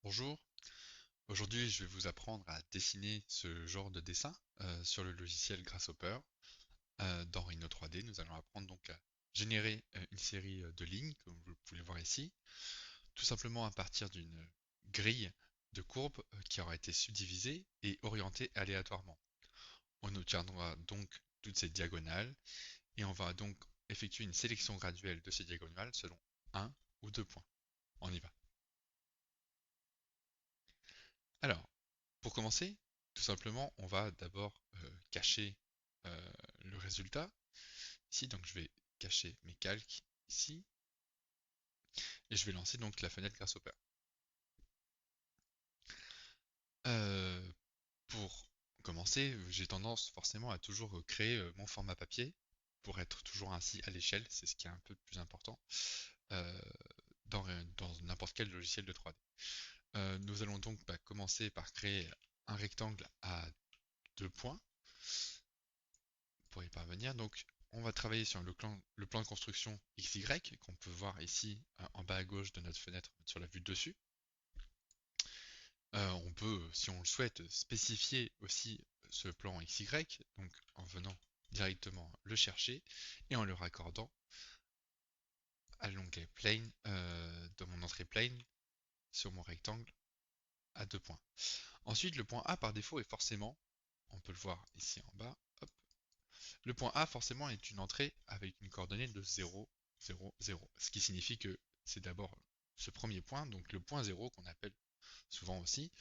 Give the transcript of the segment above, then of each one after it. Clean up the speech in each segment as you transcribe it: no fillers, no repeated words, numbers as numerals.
Bonjour, aujourd'hui je vais vous apprendre à dessiner ce genre de dessin sur le logiciel Grasshopper. Dans Rhino 3D, nous allons apprendre donc à générer une série de lignes, comme vous pouvez le voir ici, tout simplement à partir d'une grille de courbes qui aura été subdivisée et orientée aléatoirement. On obtiendra donc toutes ces diagonales et on va donc effectuer une sélection graduelle de ces diagonales selon un ou deux points. On y va. Alors, pour commencer, tout simplement, on va d'abord cacher le résultat. Ici, donc je vais cacher mes calques ici, et je vais lancer donc la fenêtre Grasshopper. Euh, pour commencer, j'ai tendance forcément à toujours créer mon format papier, pour être toujours ainsi à l'échelle, c'est ce qui est un peu le plus important, euh, dans n'importe quel logiciel de 3D. Nous allons donc commencer par créer un rectangle à deux points. Pour y parvenir, donc on va travailler sur le plan de construction XY qu'on peut voir ici en bas à gauche de notre fenêtre sur la vue de dessus. On peut, si on le souhaite, spécifier aussi ce plan XY, donc en venant directement le chercher et en le raccordant à l'onglet Plane de mon entrée Plane sur mon rectangle à deux points. Ensuite, le point A par défaut est forcément, on peut le voir ici en bas, hop, le point A forcément est une entrée avec une coordonnée de 0, 0, 0. Ce qui signifie que c'est d'abord ce premier point, donc le point 0 qu'on appelle souvent aussi,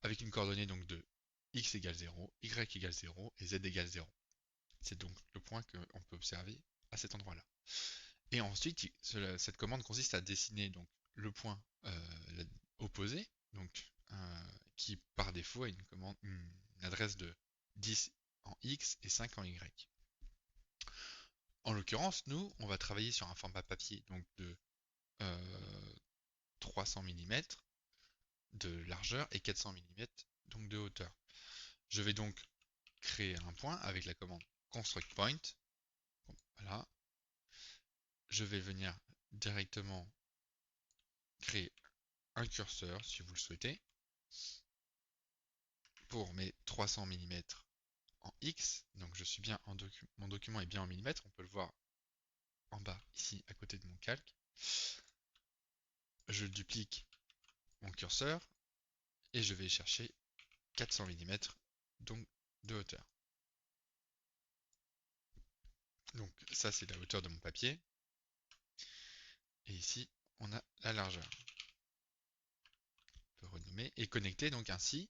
avec une coordonnée donc de x égale 0, y égale 0 et z égale 0. C'est donc le point qu'on peut observer à cet endroit-là. Et ensuite, cette commande consiste à dessiner donc le point opposé, donc qui par défaut a une adresse de 10 en x et 5 en y. En l'occurrence, nous, on va travailler sur un format papier donc de 300 mm de largeur et 400 mm donc de hauteur. Je vais donc créer un point avec la commande construct point. Voilà. Je vais venir directement créer un curseur si vous le souhaitez pour mes 300 mm en X. Donc je suis bien en mon document est bien en millimètres. On peut le voir en bas ici à côté de mon calque. Je duplique mon curseur et je vais chercher 400 mm donc de hauteur. Donc ça c'est la hauteur de mon papier. Et ici on a la largeur. On peut renommer et connecter donc ainsi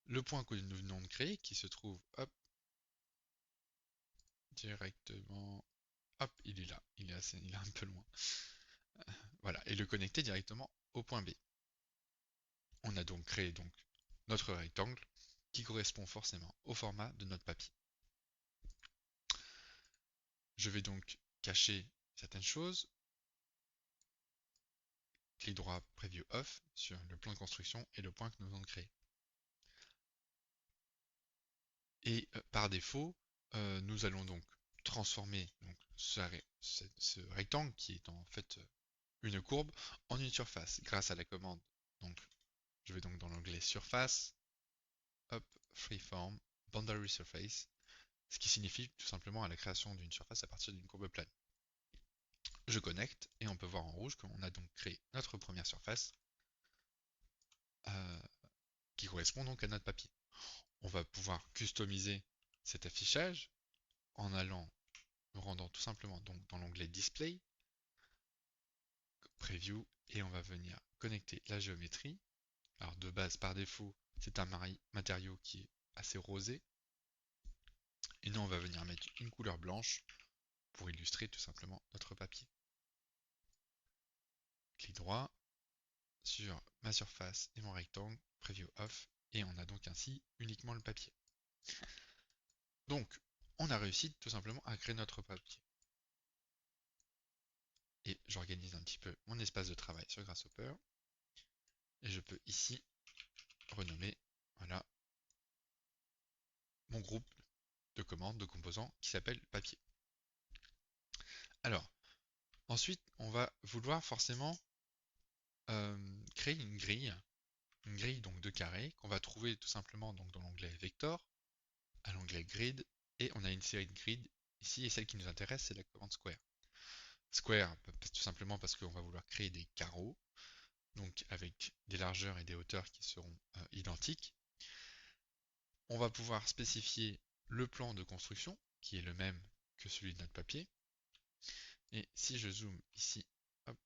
le point que nous venons de créer qui se trouve hop directement. Hop, il est là, il est un peu loin. Voilà, et le connecter directement au point B. On a donc créé donc notre rectangle qui correspond forcément au format de notre papier. Je vais donc cacher certaines choses. Clic droit Preview Off sur le plan de construction et le point que nous venons de créer. Et par défaut, nous allons donc transformer donc, ce rectangle qui est en fait une courbe en une surface grâce à la commande. Donc, je vais donc dans l'onglet Surface, hop, Freeform, Boundary Surface, ce qui signifie tout simplement à la création d'une surface à partir d'une courbe plane. Je connecte et on peut voir en rouge qu'on a donc créé notre première surface euh, qui correspond donc à notre papier. On va pouvoir customiser cet affichage en allant, nous rendant tout simplement donc dans l'onglet Display, Preview, et on va venir connecter la géométrie. Alors de base, par défaut, c'est un matériau qui est assez rosé. Et nous, on va venir mettre une couleur blanche pour illustrer tout simplement notre papier. Clic droit sur ma surface et mon rectangle, Preview Off, et on a donc ainsi uniquement le papier. Donc, on a réussi tout simplement à créer notre papier. Et j'organise un petit peu mon espace de travail sur Grasshopper. Et je peux ici renommer, voilà, mon groupe de commandes, de composants qui s'appelle papier. Alors, ensuite, on va vouloir forcément créer une grille une grille donc de carrés qu'on va trouver tout simplement donc dans l'onglet Vector, à l'onglet Grid, et on a une série de grids ici, et celle qui nous intéresse, c'est la commande Square. Square, tout simplement parce qu'on va vouloir créer des carreaux, donc avec des largeurs et des hauteurs qui seront identiques. On va pouvoir spécifier le plan de construction, qui est le même que celui de notre papier. Et si je zoome ici, hop,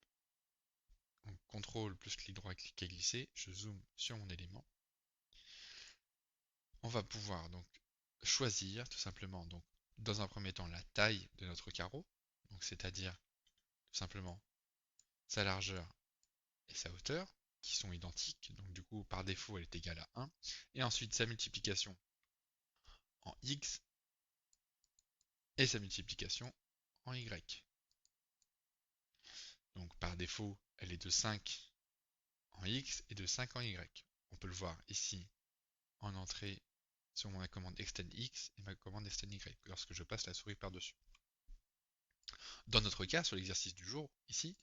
en CTRL plus clic droit, clic et glisser, je zoome sur mon élément. On va pouvoir donc choisir tout simplement, donc dans un premier temps, la taille de notre carreau, donc c'est-à-dire tout simplement sa largeur et sa hauteur, qui sont identiques, donc du coup par défaut elle est égale à 1, et ensuite sa multiplication en x et sa multiplication en y. Donc par défaut elle est de 5 en x et de 5 en y. On peut le voir ici en entrée sur ma commande extend x et ma commande extend y, lorsque je passe la souris par-dessus. Dans notre cas, sur l'exercice du jour, ici,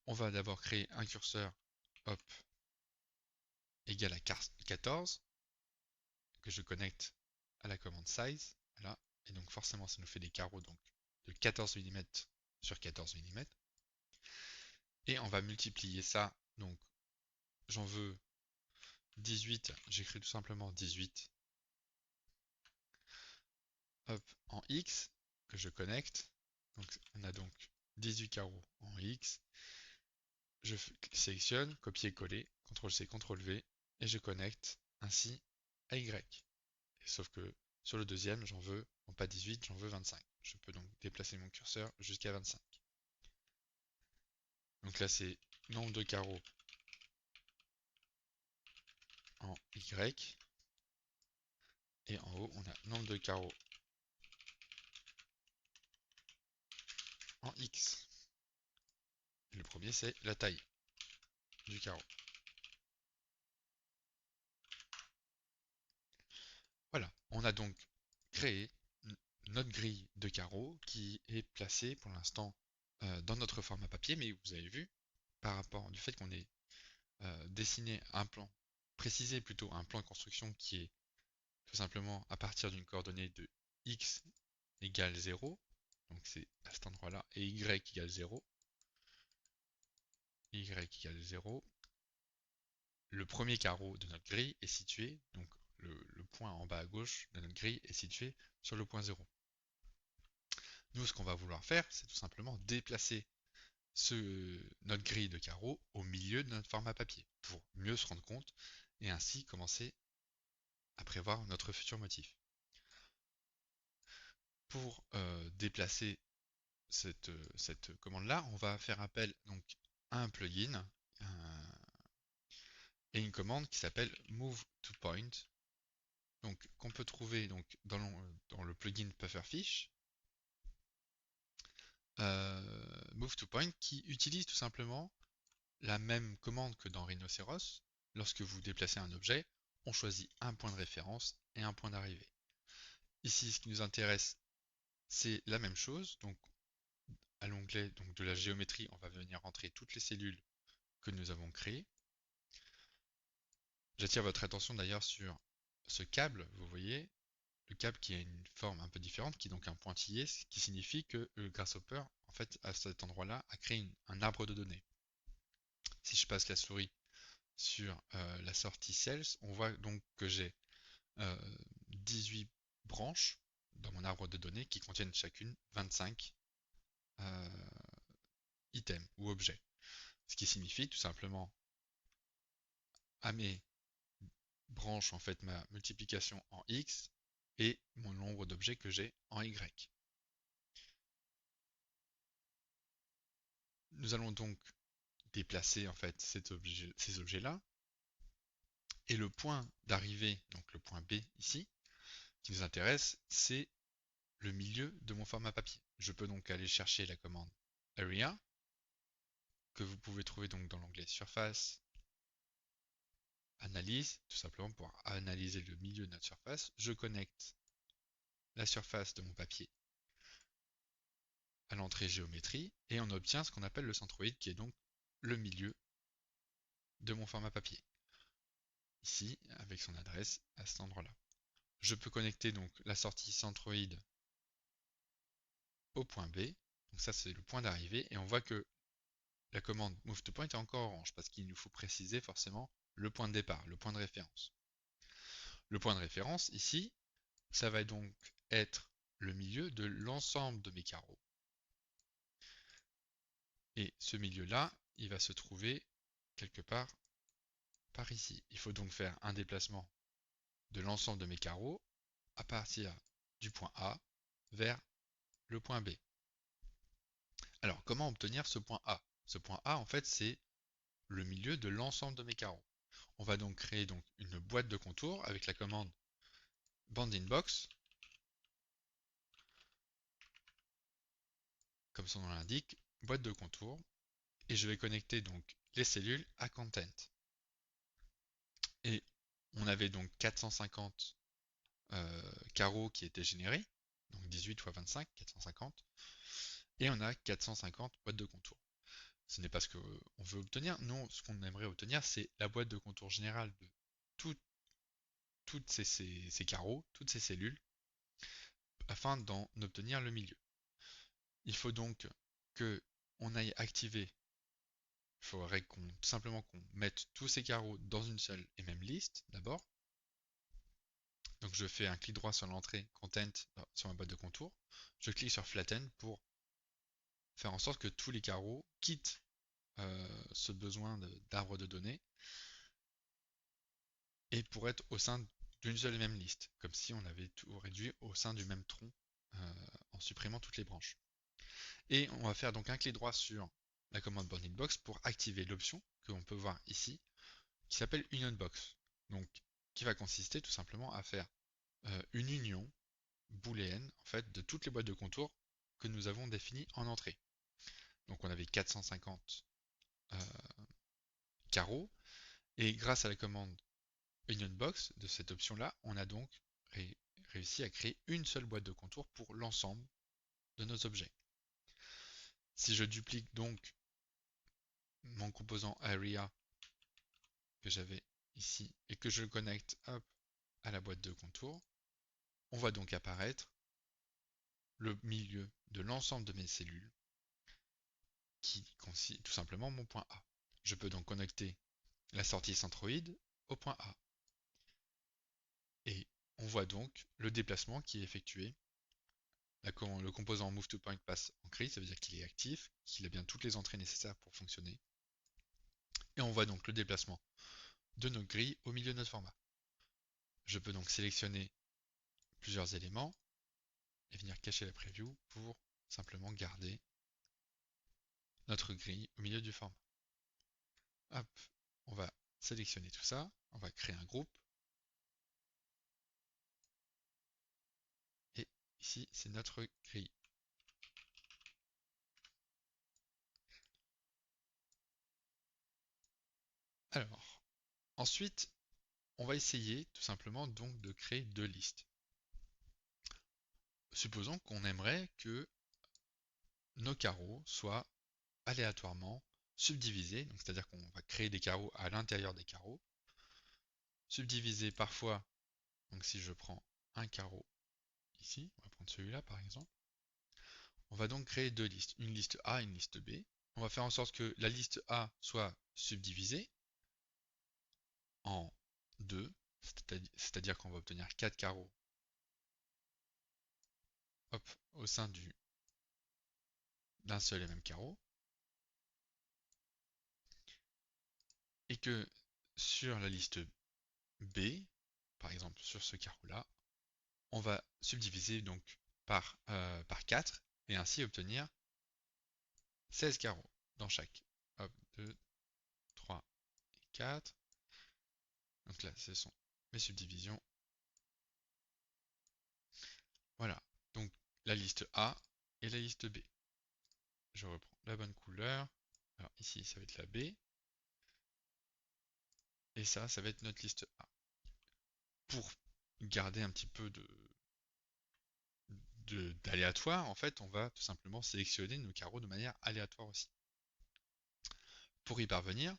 on va d'abord créer un curseur, hop, égal à 14, que je connecte à la commande size, voilà, et donc forcément ça nous fait des carreaux donc, de 14 mm sur 14 mm, et on va multiplier ça, donc j'en veux 18, j'écris tout simplement 18, hop, en x, que je connecte, donc on a donc 18 carreaux en x, je sélectionne, copier-coller, CTRL-C, CTRL-V, et je connecte ainsi à y. Sauf que sur le deuxième, j'en veux, non pas 18, j'en veux 25. Je peux donc déplacer mon curseur jusqu'à 25. Donc là, c'est nombre de carreaux en Y. Et en haut, on a nombre de carreaux en X. Et le premier, c'est la taille du carreau. Voilà, on a donc créé notre grille de carreaux qui est placée pour l'instant dans notre format papier, mais vous avez vu, par rapport du fait qu'on ait dessiné un plan, précisé plutôt un plan de construction qui est tout simplement à partir d'une coordonnée de x égale 0, donc c'est à cet endroit-là, et y égale 0, y égale 0, le premier carreau de notre grille est situé, donc le point en bas à gauche de notre grille est situé sur le point 0. Nous, ce qu'on va vouloir faire, c'est tout simplement déplacer notre grille de carreaux au milieu de notre format papier, pour mieux se rendre compte, et ainsi commencer à prévoir notre futur motif. Pour déplacer cette commande-là, on va faire appel donc à un plugin et une commande qui s'appelle move to point, donc qu'on peut trouver donc dans le plugin Pufferfish. Move to point qui utilise tout simplement la même commande que dans Rhinoceros. Lorsque vous déplacez un objet, on choisit un point de référence et un point d'arrivée. Ici, ce qui nous intéresse, c'est la même chose. Donc, à l'onglet de la géométrie, on va venir entrer toutes les cellules que nous avons créées. J'attire votre attention d'ailleurs sur ce câble, vous voyez, le câble qui a une forme un peu différente, qui est donc un pointillé, ce qui signifie que le Grasshopper, en fait, à cet endroit-là, a créé un arbre de données. Si je passe la souris sur la sortie Cells, on voit donc que j'ai 18 branches dans mon arbre de données qui contiennent chacune 25 items ou objets. Ce qui signifie tout simplement à mes branches en fait ma multiplication en X et mon nombre d'objets que j'ai en Y. Nous allons donc déplacer en fait ces objets-là. Et le point d'arrivée, donc le point B ici, qui nous intéresse, c'est le milieu de mon format papier. Je peux donc aller chercher la commande Area, que vous pouvez trouver donc dans l'onglet Surface, Analyse, tout simplement pour analyser le milieu de notre surface. Je connecte la surface de mon papier à l'entrée géométrie et on obtient ce qu'on appelle le centroïde qui est donc le milieu de mon format papier. ici, avec son adresse à cet endroit-là. Je peux connecter donc la sortie centroid au point B. Donc ça, c'est le point d'arrivée. Et on voit que la commande move to point est encore orange parce qu'il nous faut préciser forcément le point de départ, le point de référence. Le point de référence, ici, ça va donc être le milieu de l'ensemble de mes carreaux. Et ce milieu-là, il va se trouver quelque part par ici. Il faut donc faire un déplacement de l'ensemble de mes carreaux à partir du point A vers le point B. Alors, comment obtenir ce point A? Ce point A, en fait, c'est le milieu de l'ensemble de mes carreaux. On va donc créer donc une boîte de contours avec la commande boundingBox, comme son nom l'indique, boîte de contours, et je vais connecter donc les cellules à content. Et on avait donc 450 carreaux qui étaient générés, donc 18 x 25, 450, et on a 450 boîtes de contours. Ce n'est pas ce qu'on veut obtenir, non, ce qu'on aimerait obtenir, c'est la boîte de contours générale de toutes ces carreaux, toutes ces cellules, afin d'en obtenir le milieu. Il faut donc que on aille activer, il faudrait simplement qu'on mette tous ces carreaux dans une seule et même liste d'abord. Donc je fais un clic droit sur l'entrée Content sur ma boîte de contours. Je clique sur Flatten pour faire en sorte que tous les carreaux quittent ce besoin d'arbre de données et pour être au sein d'une seule et même liste, comme si on avait tout réduit au sein du même tronc en supprimant toutes les branches. Et on va faire donc un clic droit sur la commande boundingBox pour activer l'option que l'on peut voir ici, qui s'appelle UnionBox, donc qui va consister tout simplement à faire une union booléenne en fait de toutes les boîtes de contours que nous avons définies en entrée. Donc on avait 450 carreaux, et grâce à la commande UnionBox de cette option-là, on a donc réussi à créer une seule boîte de contours pour l'ensemble de nos objets. Si je duplique donc mon composant Area que j'avais ici et que je le connecte à la boîte de contours, on va donc apparaître le milieu de l'ensemble de mes cellules qui constitue tout simplement mon point A. Je peux donc connecter la sortie centroïde au point A. Et on voit donc le déplacement qui est effectué. Le composant MoveToPoint passe en gris, ça veut dire qu'il est actif, qu'il a bien toutes les entrées nécessaires pour fonctionner. Et on voit donc le déplacement de notre grille au milieu de notre format. Je peux donc sélectionner plusieurs éléments et venir cacher la preview pour simplement garder notre grille au milieu du format. Hop, on va sélectionner tout ça, on va créer un groupe. Et ici, c'est notre grille. Alors, ensuite, on va essayer tout simplement donc de créer deux listes. Supposons qu'on aimerait que nos carreaux soient aléatoirement subdivisés, c'est-à-dire qu'on va créer des carreaux à l'intérieur des carreaux, subdivisés parfois, donc si je prends un carreau ici, on va prendre celui-là par exemple, on va donc créer deux listes, une liste A et une liste B. On va faire en sorte que la liste A soit subdivisée en deux, c'est-à-dire qu'on va obtenir 4 carreaux hop, au sein d'un seul et même carreau, et que sur la liste B, par exemple sur ce carreau-là, on va subdiviser donc par 4 et ainsi obtenir 16 carreaux dans chaque. Hop, 2, 3 et 4. Donc là, ce sont mes subdivisions. Voilà, donc la liste A et la liste B. Je reprends la bonne couleur. Alors ici, ça va être la B. Et ça va être notre liste A. Pour garder un petit peu d'aléatoire, en fait, on va tout simplement sélectionner nos carreaux de manière aléatoire aussi. Pour y parvenir,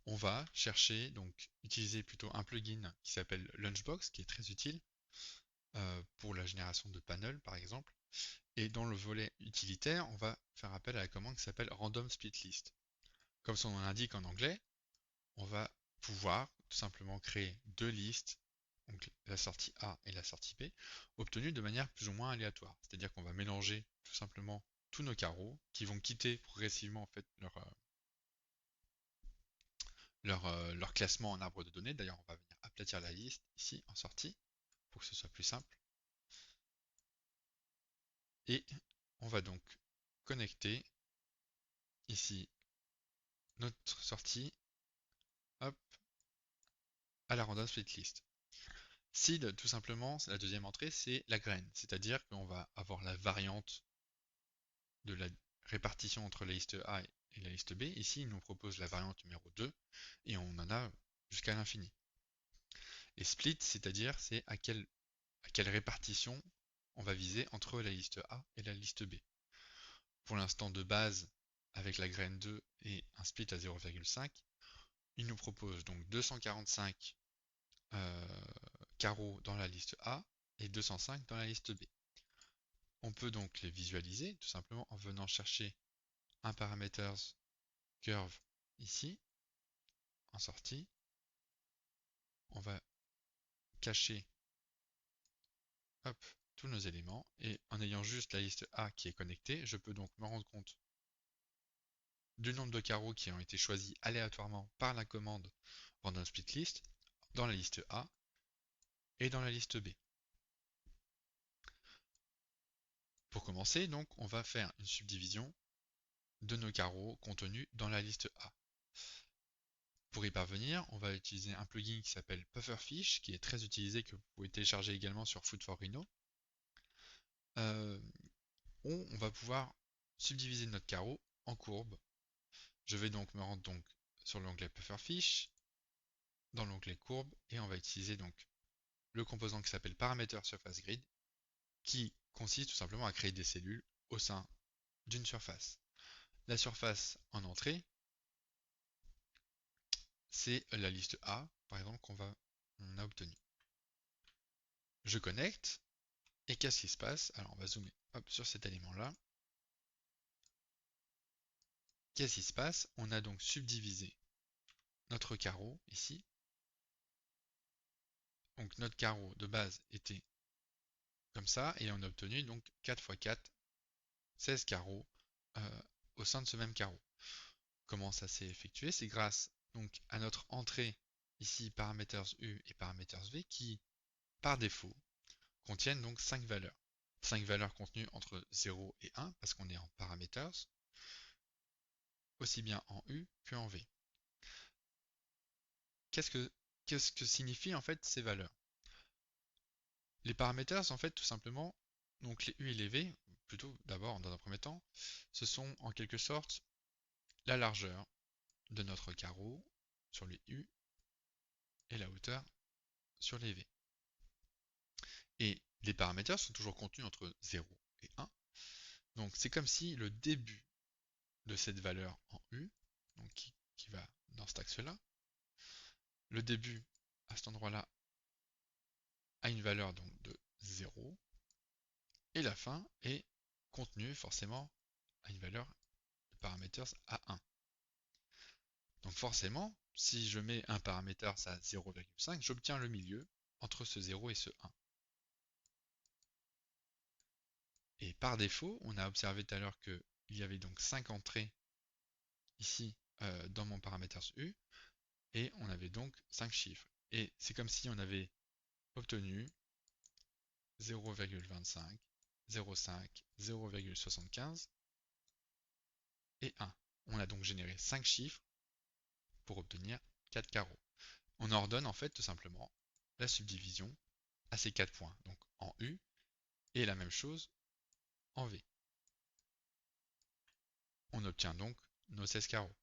on va chercher, donc utiliser plutôt un plugin qui s'appelle Lunchbox, qui est très utile pour la génération de panels par exemple. Et dans le volet utilitaire, on va faire appel à la commande qui s'appelle Random Split List. Comme son nom l'indique en anglais, on va pouvoir tout simplement créer deux listes, donc la sortie A et la sortie B, obtenues de manière plus ou moins aléatoire. C'est-à-dire qu'on va mélanger tout simplement tous nos carreaux qui vont quitter progressivement en fait leur classement en arbre de données. D'ailleurs, on va venir aplatir la liste ici en sortie pour que ce soit plus simple. Et on va donc connecter ici notre sortie, hop, à la random split list. Seed, tout simplement, la deuxième entrée, c'est la graine, c'est-à-dire qu'on va avoir la variante de la répartition entre la liste A et la liste B. Ici, il nous propose la variante numéro 2, et on en a jusqu'à l'infini. Et split, c'est-à-dire c'est à quelle répartition on va viser entre la liste A et la liste B. Pour l'instant de base, avec la graine 2 et un split à 0,5, il nous propose donc 245 carreaux dans la liste A et 205 dans la liste B. On peut donc les visualiser tout simplement en venant chercher un parameters curve ici, en sortie. On va cacher hop, tous nos éléments et en ayant juste la liste A qui est connectée, je peux donc me rendre compte du nombre de carreaux qui ont été choisis aléatoirement par la commande random split list dans la liste A et dans la liste B. Pour commencer, donc, on va faire une subdivision de nos carreaux contenus dans la liste A. Pour y parvenir, on va utiliser un plugin qui s'appelle Pufferfish, qui est très utilisé, que vous pouvez télécharger également sur Food4Rhino. On va pouvoir subdiviser notre carreau en courbes. Je vais donc me rendre donc sur l'onglet Pufferfish, dans l'onglet courbe, et on va utiliser donc le composant qui s'appelle Parameter Surface Grid, qui consiste tout simplement à créer des cellules au sein d'une surface. La surface en entrée, c'est la liste A, par exemple, qu'on a obtenue. Je connecte, et qu'est-ce qui se passe? Alors on va zoomer hop, sur cet élément-là. Qu'est-ce qui se passe? On a donc subdivisé notre carreau ici. Donc notre carreau de base était comme ça, et on a obtenu donc 4 x 4, 16 carreaux au sein de ce même carreau. Comment ça s'est effectué? C'est grâce donc à notre entrée ici parameters U et parameters V qui, par défaut, contiennent donc 5 valeurs. 5 valeurs contenues entre 0 et 1 parce qu'on est en parameters, aussi bien en U qu'en V. Qu'est-ce que signifient en fait ces valeurs? Les parameters, en fait, tout simplement, donc les U et les V, plutôt d'abord dans un premier temps, ce sont en quelque sorte la largeur de notre carreau sur les U et la hauteur sur les V. Et les paramètres sont toujours contenus entre 0 et 1. Donc c'est comme si le début de cette valeur en U, donc qui va dans cet axe-là, le début à cet endroit-là a une valeur donc de 0, et la fin est contenue forcément à une valeur de parameters à 1. Donc forcément, si je mets un parameter à 0,5, j'obtiens le milieu entre ce 0 et ce 1. Et par défaut, on a observé tout à l'heure qu'il y avait donc 5 entrées ici dans mon parameters U, et on avait donc 5 chiffres. Et c'est comme si on avait obtenu 0,25, 0,5, 0,75 et 1. On a donc généré 5 chiffres pour obtenir 4 carreaux. On ordonne en fait tout simplement la subdivision à ces 4 points, donc en U, et la même chose en V. On obtient donc nos 16 carreaux.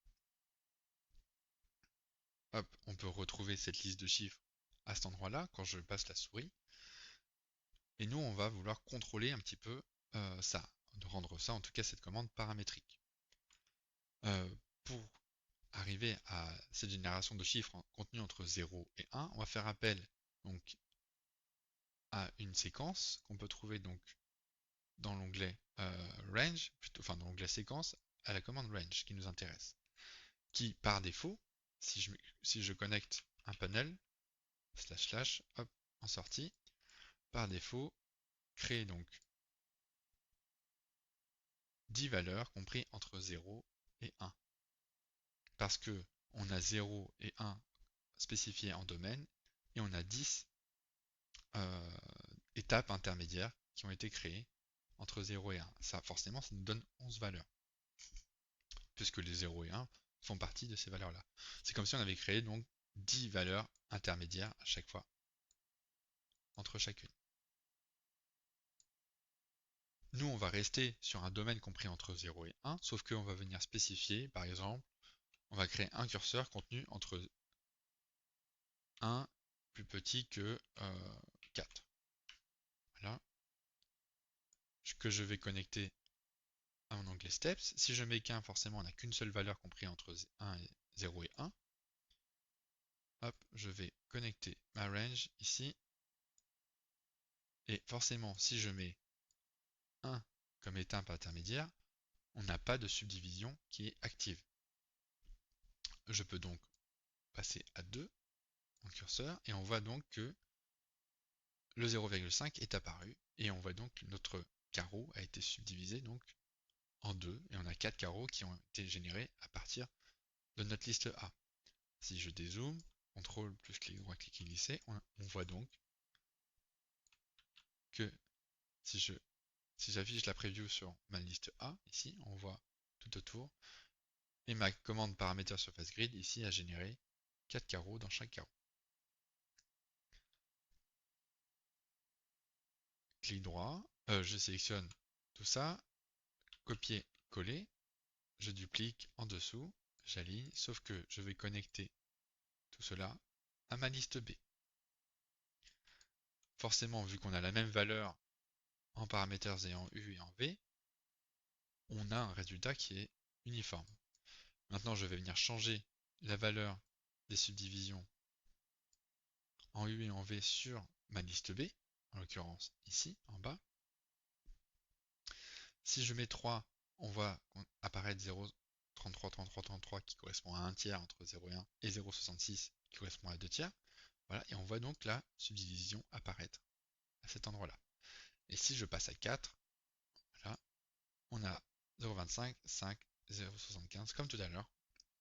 Hop, on peut retrouver cette liste de chiffres à cet endroit-là quand je passe la souris. Et nous, on va vouloir contrôler un petit peu ça, de rendre ça, en tout cas cette commande paramétrique. Pour arriver à cette génération de chiffres contenus entre 0 et 1, on va faire appel donc à une séquence qu'on peut trouver donc dans l'onglet range, enfin dans l'onglet séquence, à la commande range qui nous intéresse, qui par défaut, si je connecte un panel, // hop, en sortie, par défaut, crée donc 10 valeurs compris entre 0 et 1. Parce que on a 0 et 1 spécifiés en domaine, et on a 10 étapes intermédiaires qui ont été créées entre 0 et 1. Ça, forcément, ça nous donne 11 valeurs, puisque les 0 et 1 font partie de ces valeurs-là. C'est comme si on avait créé donc 10 valeurs intermédiaires à chaque fois, entre chacune. Nous, on va rester sur un domaine compris entre 0 et 1, sauf qu'on va venir spécifier, par exemple, on va créer un curseur contenu entre 1 plus petit que 4. Voilà. Que je vais connecter à mon onglet Steps. Si je mets qu'un, forcément, on n'a qu'une seule valeur compris entre 0 et 1. Hop, je vais connecter ma range ici. Et forcément, si je mets 1 comme étape intermédiaire, on n'a pas de subdivision qui est active. Je peux donc passer à 2 en curseur et on voit donc que le 0,5 est apparu et on voit donc que notre carreau a été subdivisé donc en 2 et on a 4 carreaux qui ont été générés à partir de notre liste A. Si je dézoome, CTRL plus clic droit, clic et glisser, on voit donc que si j'affiche la preview sur ma liste A, ici, on voit tout autour, et ma commande paramètre surface grid, ici, a généré 4 carreaux dans chaque carreau. Clic droit, je sélectionne tout ça, copier, coller, je duplique en dessous, j'aligne, sauf que je vais connecter tout cela à ma liste B. Forcément, vu qu'on a la même valeur en paramètres et en U et en V, on a un résultat qui est uniforme. Maintenant, je vais venir changer la valeur des subdivisions en U et en V sur ma liste B, en l'occurrence ici, en bas. Si je mets 3, on voit apparaître 0,33, 33, 33 qui correspond à 1 tiers entre 0 et 1, et 0,66 qui correspond à 2 tiers. Voilà, et on voit donc la subdivision apparaître à cet endroit-là. Et si je passe à 4, voilà, on a 0,25, 5, 0,75 comme tout à l'heure,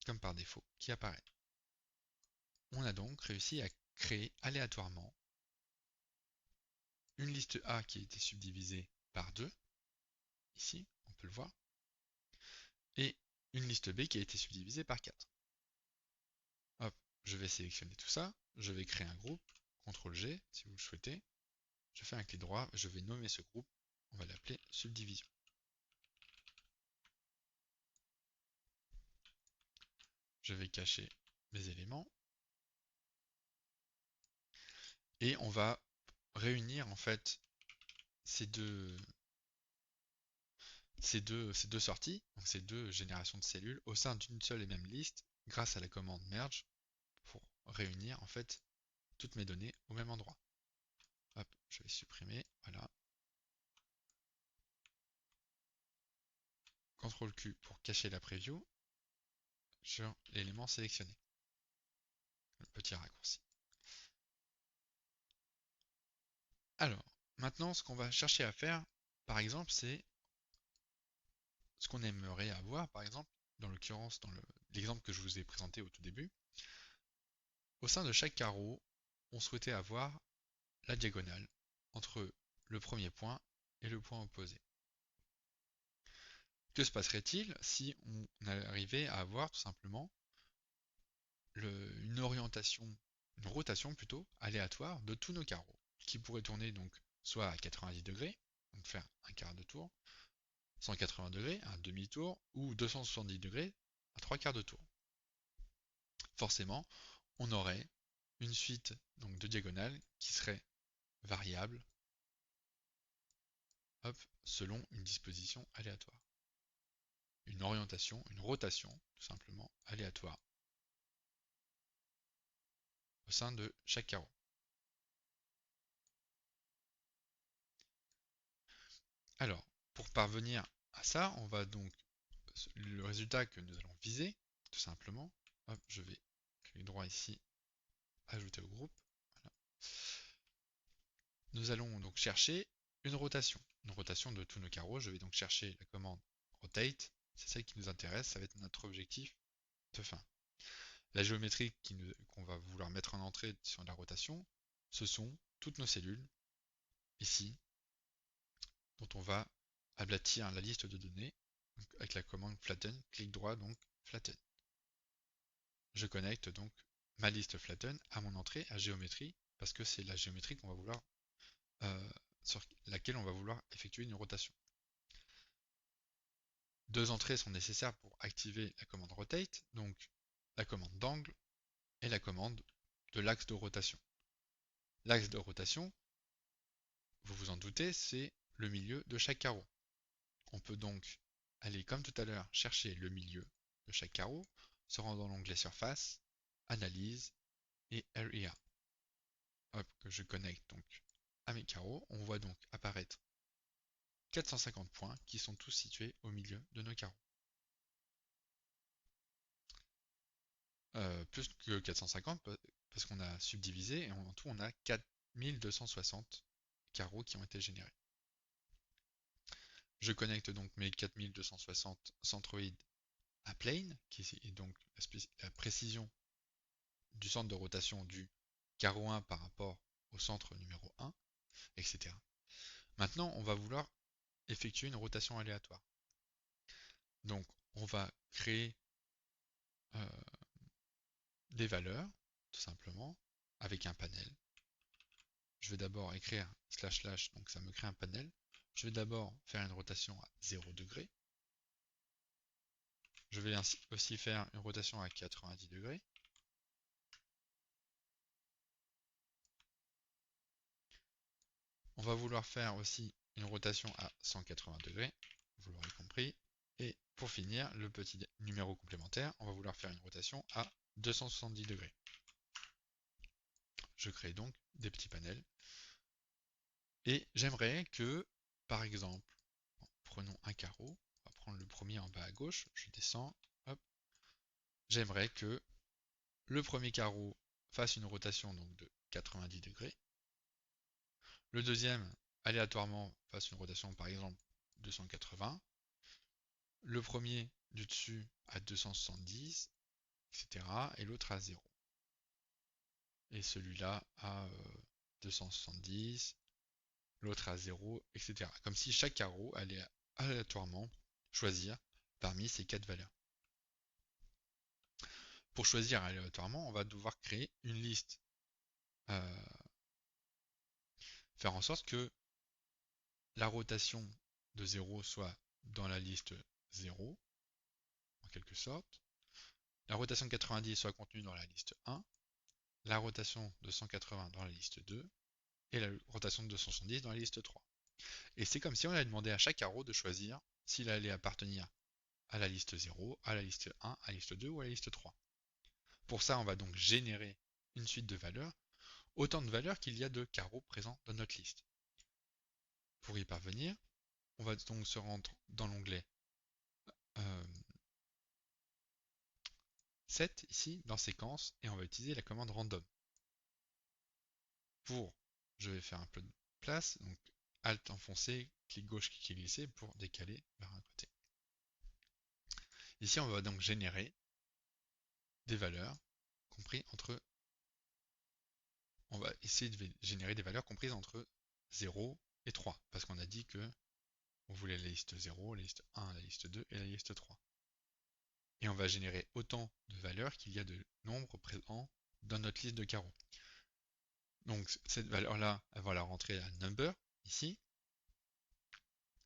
comme par défaut, qui apparaît. On a donc réussi à créer aléatoirement une liste A qui a été subdivisée par 2, ici, on peut le voir, et une liste B qui a été subdivisée par 4. Hop, je vais sélectionner tout ça, je vais créer un groupe, CTRL G si vous le souhaitez, je fais un clic droit, je vais nommer ce groupe, on va l'appeler subdivision. Je vais cacher mes éléments, et on va réunir en fait ces deux sorties, donc ces deux générations de cellules, au sein d'une seule et même liste, grâce à la commande merge, pour réunir en fait toutes mes données au même endroit. Hop, je vais supprimer, voilà. CTRL Q pour cacher la preview sur l'élément sélectionné. Le petit raccourci. Alors, maintenant, ce qu'on va chercher à faire, par exemple, c'est ce qu'on aimerait avoir, par exemple, dans l'occurrence, dans l'exemple que je vous ai présenté au tout début. Au sein de chaque carreau, on souhaitait avoir la diagonale entre le premier point et le point opposé. Que se passerait-il si on arrivait à avoir tout simplement une rotation plutôt aléatoire de tous nos carreaux, qui pourraient tourner donc soit à 90 degrés, donc faire un quart de tour, 180 degrés, un demi-tour, ou 270 degrés, à 3 quarts de tour. Forcément, on aurait une suite donc, de diagonales qui serait variable, hop, selon une disposition aléatoire. une orientation, une rotation, tout simplement, aléatoire au sein de chaque carreau. Alors, pour parvenir à ça, on va donc, le résultat que nous allons viser, tout simplement, hop, je vais cliquer droit ici, ajouter au groupe, voilà. Nous allons donc chercher une rotation de tous nos carreaux. Je vais donc chercher la commande rotate, c'est celle qui nous intéresse, ça va être notre objectif de fin. La géométrie qu'on va vouloir mettre en entrée sur la rotation, ce sont toutes nos cellules, ici, dont on va aplatir la liste de données avec la commande flatten, clic droit donc flatten. Je connecte donc ma liste flatten à mon entrée à géométrie, parce que c'est la géométrie qu'on va vouloir sur laquelle on va vouloir effectuer une rotation. Deux entrées sont nécessaires pour activer la commande rotate, donc la commande d'angle et la commande de l'axe de rotation. L'axe de rotation, vous vous en doutez, c'est le milieu de chaque carreau. On peut donc aller, comme tout à l'heure, chercher le milieu de chaque carreau, se rendre dans l'onglet Surface, Analyse et Area. Hop, que je connecte donc à mes carreaux, on voit donc apparaître 450 points qui sont tous situés au milieu de nos carreaux. Plus que 450 parce qu'on a subdivisé et en tout on a 4260 carreaux qui ont été générés. Je connecte donc mes 4260 centroïdes à plane, qui est donc la précision du centre de rotation du carreau 1 par rapport au centre numéro 1, etc. Maintenant, on va vouloir effectuer une rotation aléatoire. Donc, on va créer des valeurs, tout simplement, avec un panel. Je vais d'abord écrire // donc ça me crée un panel. Je vais d'abord faire une rotation à 0 degrés. Je vais aussi faire une rotation à 90 degrés. On va vouloir faire aussi une rotation à 180 degrés, vous l'aurez compris. Et pour finir, le petit numéro complémentaire, on va vouloir faire une rotation à 270 degrés. Je crée donc des petits panels. Et j'aimerais que, par exemple, prenons un carreau, on va prendre le premier en bas à gauche, je descends, hop. J'aimerais que le premier carreau fasse une rotation donc de 90 degrés. Le deuxième, aléatoirement, fasse une rotation par exemple de 180. Le premier du dessus à 270, etc. Et l'autre à 0. Et celui-là à 270, l'autre à 0, etc. Comme si chaque carreau allait aléatoirement choisir parmi ces quatre valeurs. Pour choisir aléatoirement, on va devoir créer une liste. Faire en sorte que la rotation de 0 soit dans la liste 0, en quelque sorte. La rotation de 90 soit contenue dans la liste 1. La rotation de 180 dans la liste 2. Et la rotation de 270 dans la liste 3. Et c'est comme si on avait demandé à chaque carreau de choisir s'il allait appartenir à la liste 0, à la liste 1, à la liste 2 ou à la liste 3. Pour ça, on va donc générer une suite de valeurs, autant de valeurs qu'il y a de carreaux présents dans notre liste. Pour y parvenir, on va donc se rendre dans l'onglet 7, ici, dans séquence, et on va utiliser la commande random. Je vais faire un peu de place, donc Alt enfoncé, clic gauche, clic glissé pour décaler vers un côté. Ici, on va donc générer des valeurs compris entre. On va essayer de générer des valeurs comprises entre 0 et 3, parce qu'on a dit que on voulait la liste 0, la liste 1, la liste 2 et la liste 3. Et on va générer autant de valeurs qu'il y a de nombres présents dans notre liste de carreaux. Donc cette valeur-là, elle va la rentrer à number, ici.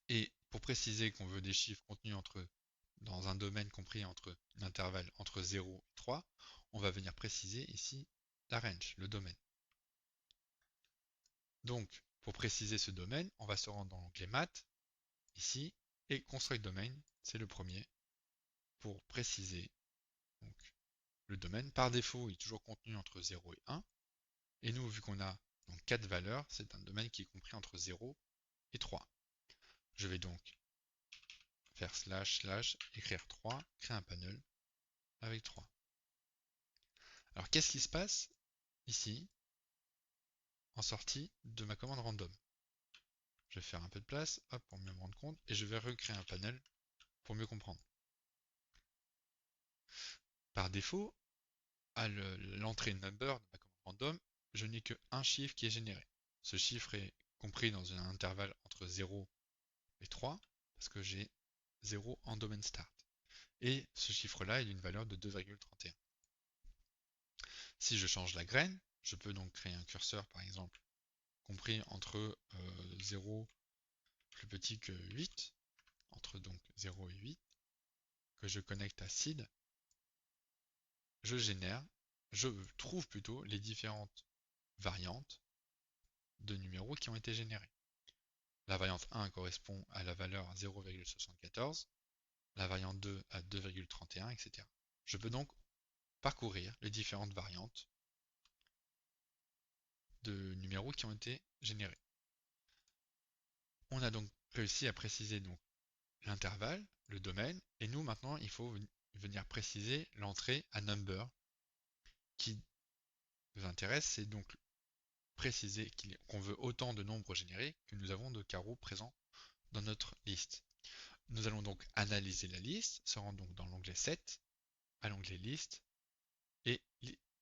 Et pour préciser qu'on veut des chiffres contenus dans un domaine compris entre l'intervalle entre 0 et 3, on va venir préciser ici la range, le domaine. Donc, pour préciser ce domaine, on va se rendre dans l'onglet Math, ici, et Construct Domain, c'est le premier. pour préciser donc, le domaine. Par défaut, il est toujours contenu entre 0 et 1. Et nous, vu qu'on a donc 4 valeurs, c'est un domaine qui est compris entre 0 et 3. Je vais donc faire // écrire 3, créer un panel avec 3. Alors qu'est-ce qui se passe ici en sortie de ma commande random? Je vais faire un peu de place, hop, pour mieux me rendre compte, et je vais recréer un panel pour mieux comprendre. Par défaut, à l'entrée number de ma commande random, je n'ai qu'un chiffre qui est généré. Ce chiffre est compris dans un intervalle entre 0 et 3, parce que j'ai 0 en domaine start. Et ce chiffre-là est d'une valeur de 2,31. Si je change la graine, je peux donc créer un curseur, par exemple, compris entre 0 plus petit que 8, entre donc 0 et 8, que je connecte à seed. Je trouve plutôt les différentes variantes de numéros qui ont été générés. La variante 1 correspond à la valeur 0,74, la variante 2 à 2,31, etc. Je peux donc parcourir les différentes variantes de numéros qui ont été générés. On a donc réussi à préciser donc l'intervalle, le domaine, et nous maintenant il faut venir préciser l'entrée à number. Qui nous intéresse, c'est donc préciser qu'on veut autant de nombres générés que nous avons de carreaux présents dans notre liste. Nous allons donc analyser la liste, se rendre donc dans l'onglet set, à l'onglet list, et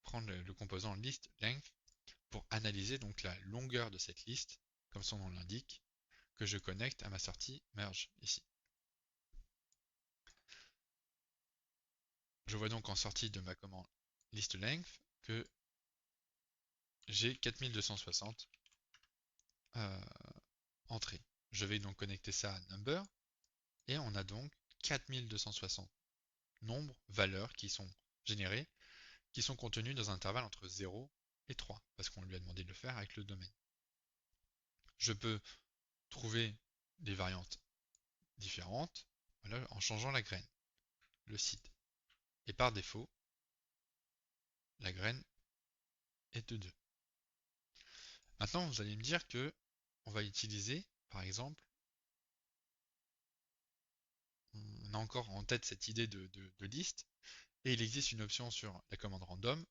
prendre le composant list length pour analyser donc la longueur de cette liste, comme son nom l'indique, que je connecte à ma sortie merge ici. Je vois donc en sortie de ma commande list length que j'ai 4260 entrées. Je vais donc connecter ça à number et on a donc 4260 nombres, valeurs qui sont générées, qui sont contenues dans un intervalle entre 0 et 3 parce qu'on lui a demandé de le faire avec le domaine. Je peux trouver des variantes différentes voilà, en changeant la graine, le site. Et par défaut, la graine est de 2. Maintenant, vous allez me dire que on va utiliser, par exemple, on a encore en tête cette idée de liste, et il existe une option sur la commande random,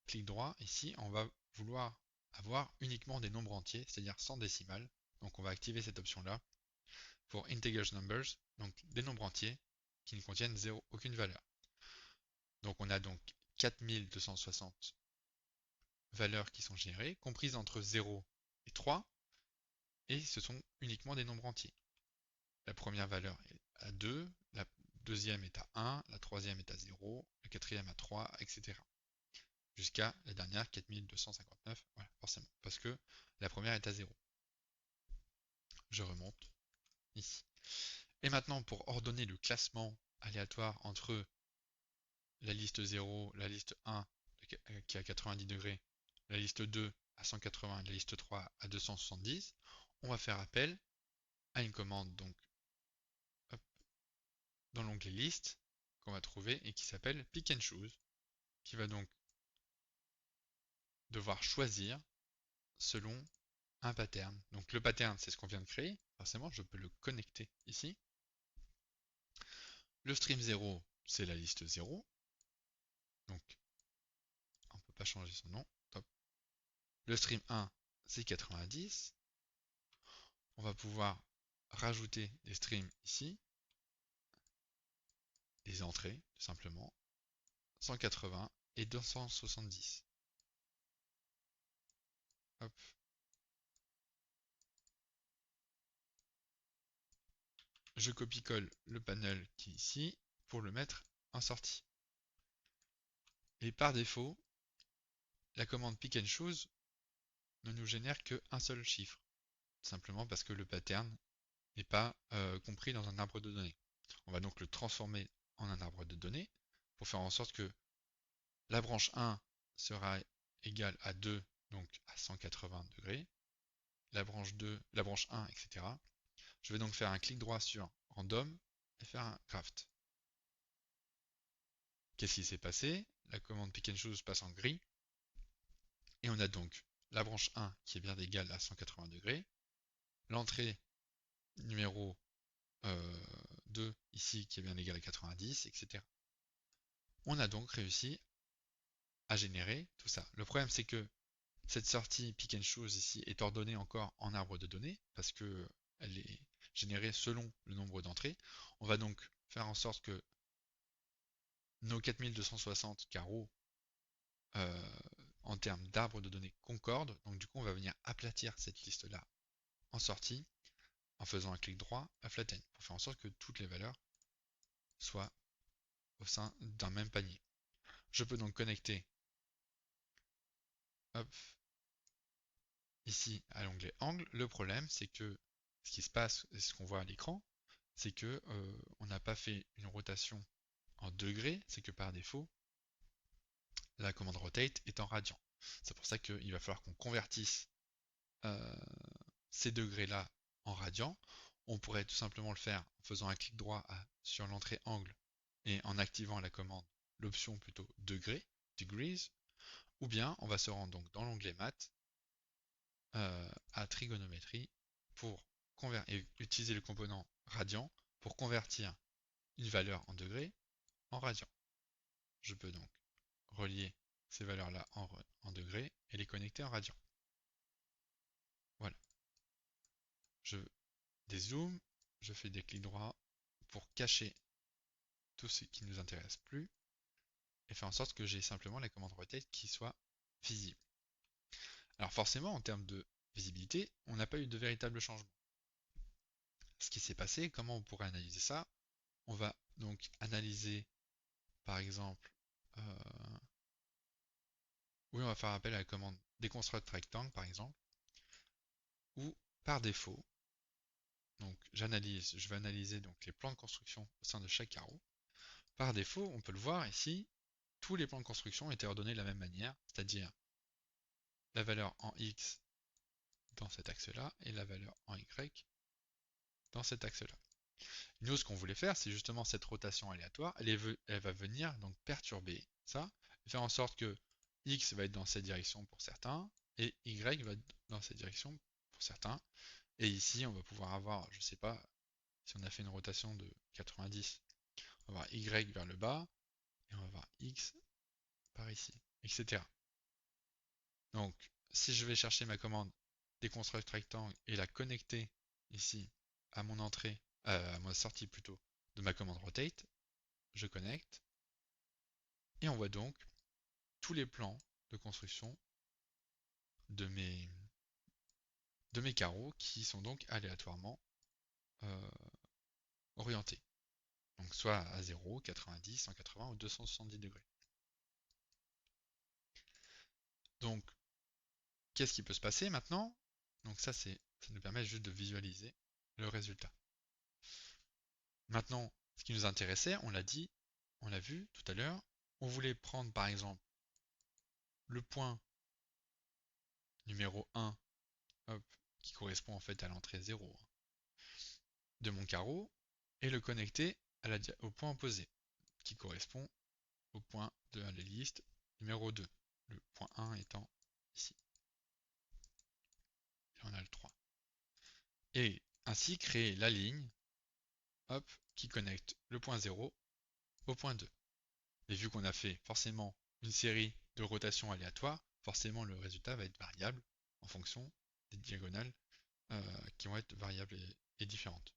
clic droit, ici, on va vouloir avoir uniquement des nombres entiers, c'est-à-dire sans décimales. Donc on va activer cette option-là pour Integer Numbers, donc des nombres entiers qui ne contiennent aucune valeur. Donc on a donc 4260 valeurs qui sont générées, comprises entre 0 et 3, et ce sont uniquement des nombres entiers. La première valeur est à 2, la deuxième est à 1, la troisième est à 0, la quatrième à 3, etc. Jusqu'à la dernière 4259, voilà, forcément, parce que la première est à 0. Je remonte ici. Et maintenant, pour ordonner le classement aléatoire entre la liste 0, la liste 1 qui est à 90 degrés, la liste 2 à 180, la liste 3 à 270, on va faire appel à une commande donc hop, dans l'onglet liste qu'on va trouver et qui s'appelle pick and choose, qui va donc devoir choisir selon un pattern. Donc le pattern, c'est ce qu'on vient de créer. Forcément, je peux le connecter ici. Le stream 0, c'est la liste 0. Donc, on ne peut pas changer son nom. Top. Le stream 1, c'est 90. On va pouvoir rajouter des streams ici. Des entrées, tout simplement. 180 et 270. Hop. Je copie-colle le panel qui est ici pour le mettre en sortie. Et par défaut, la commande pick and choose ne nous génère qu'un seul chiffre. Simplement parce que le pattern n'est pas compris dans un arbre de données. On va donc le transformer en un arbre de données pour faire en sorte que la branche 1 sera égale à 2, donc à 180 degrés, la branche 2, la branche 1, etc. Je vais donc faire un clic droit sur Random et faire un Craft. Qu'est-ce qui s'est passé? La commande pick and choose passe en gris. Et on a donc la branche 1 qui est bien égale à 180 degrés. L'entrée numéro 2 ici qui est bien égale à 90, etc. On a donc réussi à générer tout ça. Le problème c'est que cette sortie pick and choose ici est ordonnée encore en arbre de données parce que elle est générée selon le nombre d'entrées. On va donc faire en sorte que nos 4260 carreaux en termes d'arbre de données concordent. Donc du coup on va venir aplatir cette liste là en sortie en faisant un clic droit à flatten pour faire en sorte que toutes les valeurs soient au sein d'un même panier. Je peux donc connecter hop, ici à l'onglet angle. Le problème c'est que ce qui se passe et ce qu'on voit à l'écran, c'est que on n'a pas fait une rotation en degrés, c'est que par défaut la commande rotate est en radians. C'est pour ça qu'il va falloir qu'on convertisse ces degrés là en radians. On pourrait tout simplement le faire en faisant un clic droit sur l'entrée angle et en activant la commande, l'option plutôt degrés, degrees, ou bien on va se rendre donc dans l'onglet maths à trigonométrie pour et utiliser le component radian pour convertir une valeur en degrés en radians. Je peux donc relier ces valeurs-là en degrés et les connecter en radians. Voilà. Je dézoome, je fais des clics droits pour cacher tout ce qui ne nous intéresse plus et faire en sorte que j'ai simplement la commande rotate qui soit visible. Alors forcément, en termes de visibilité, on n'a pas eu de véritable changement. Ce qui s'est passé, comment on pourrait analyser ça? On va donc analyser, par exemple, oui, on va faire appel à la commande deconstruct rectangle, par exemple, où par défaut, donc je vais analyser donc les plans de construction au sein de chaque carreau. Par défaut, on peut le voir ici, tous les plans de construction étaient ordonnés de la même manière, c'est-à-dire la valeur en X dans cet axe-là et la valeur en Y dans cet axe-là. Nous, ce qu'on voulait faire, c'est justement cette rotation aléatoire, elle va venir donc perturber ça, et faire en sorte que X va être dans cette direction pour certains, et Y va être dans cette direction pour certains. Et ici, on va pouvoir avoir, je sais pas, si on a fait une rotation de 90, on va avoir Y vers le bas, et on va avoir X par ici, etc. Donc, si je vais chercher ma commande deconstruct rectangle et la connecter ici à mon entrée, à ma sortie plutôt, de ma commande rotate, je connecte, et on voit donc tous les plans de construction de mes carreaux qui sont donc aléatoirement orientés. Donc soit à 0, 90, 180 ou 270 degrés. Donc, qu'est-ce qui peut se passer maintenant? Donc ça nous permet juste de visualiser le résultat. Maintenant, ce qui nous intéressait, on l'a dit, on l'a vu tout à l'heure, on voulait prendre par exemple le point numéro 1, hop, qui correspond en fait à l'entrée 0 de mon carreau, et le connecter au point opposé, qui correspond au point de la liste numéro 2, le point 1 étant ici. Et on a le 3. Et ainsi créer la ligne hop, qui connecte le point 0 au point 2. Et vu qu'on a fait forcément une série de rotations aléatoires, forcément le résultat va être variable en fonction des diagonales qui vont être variables et différentes.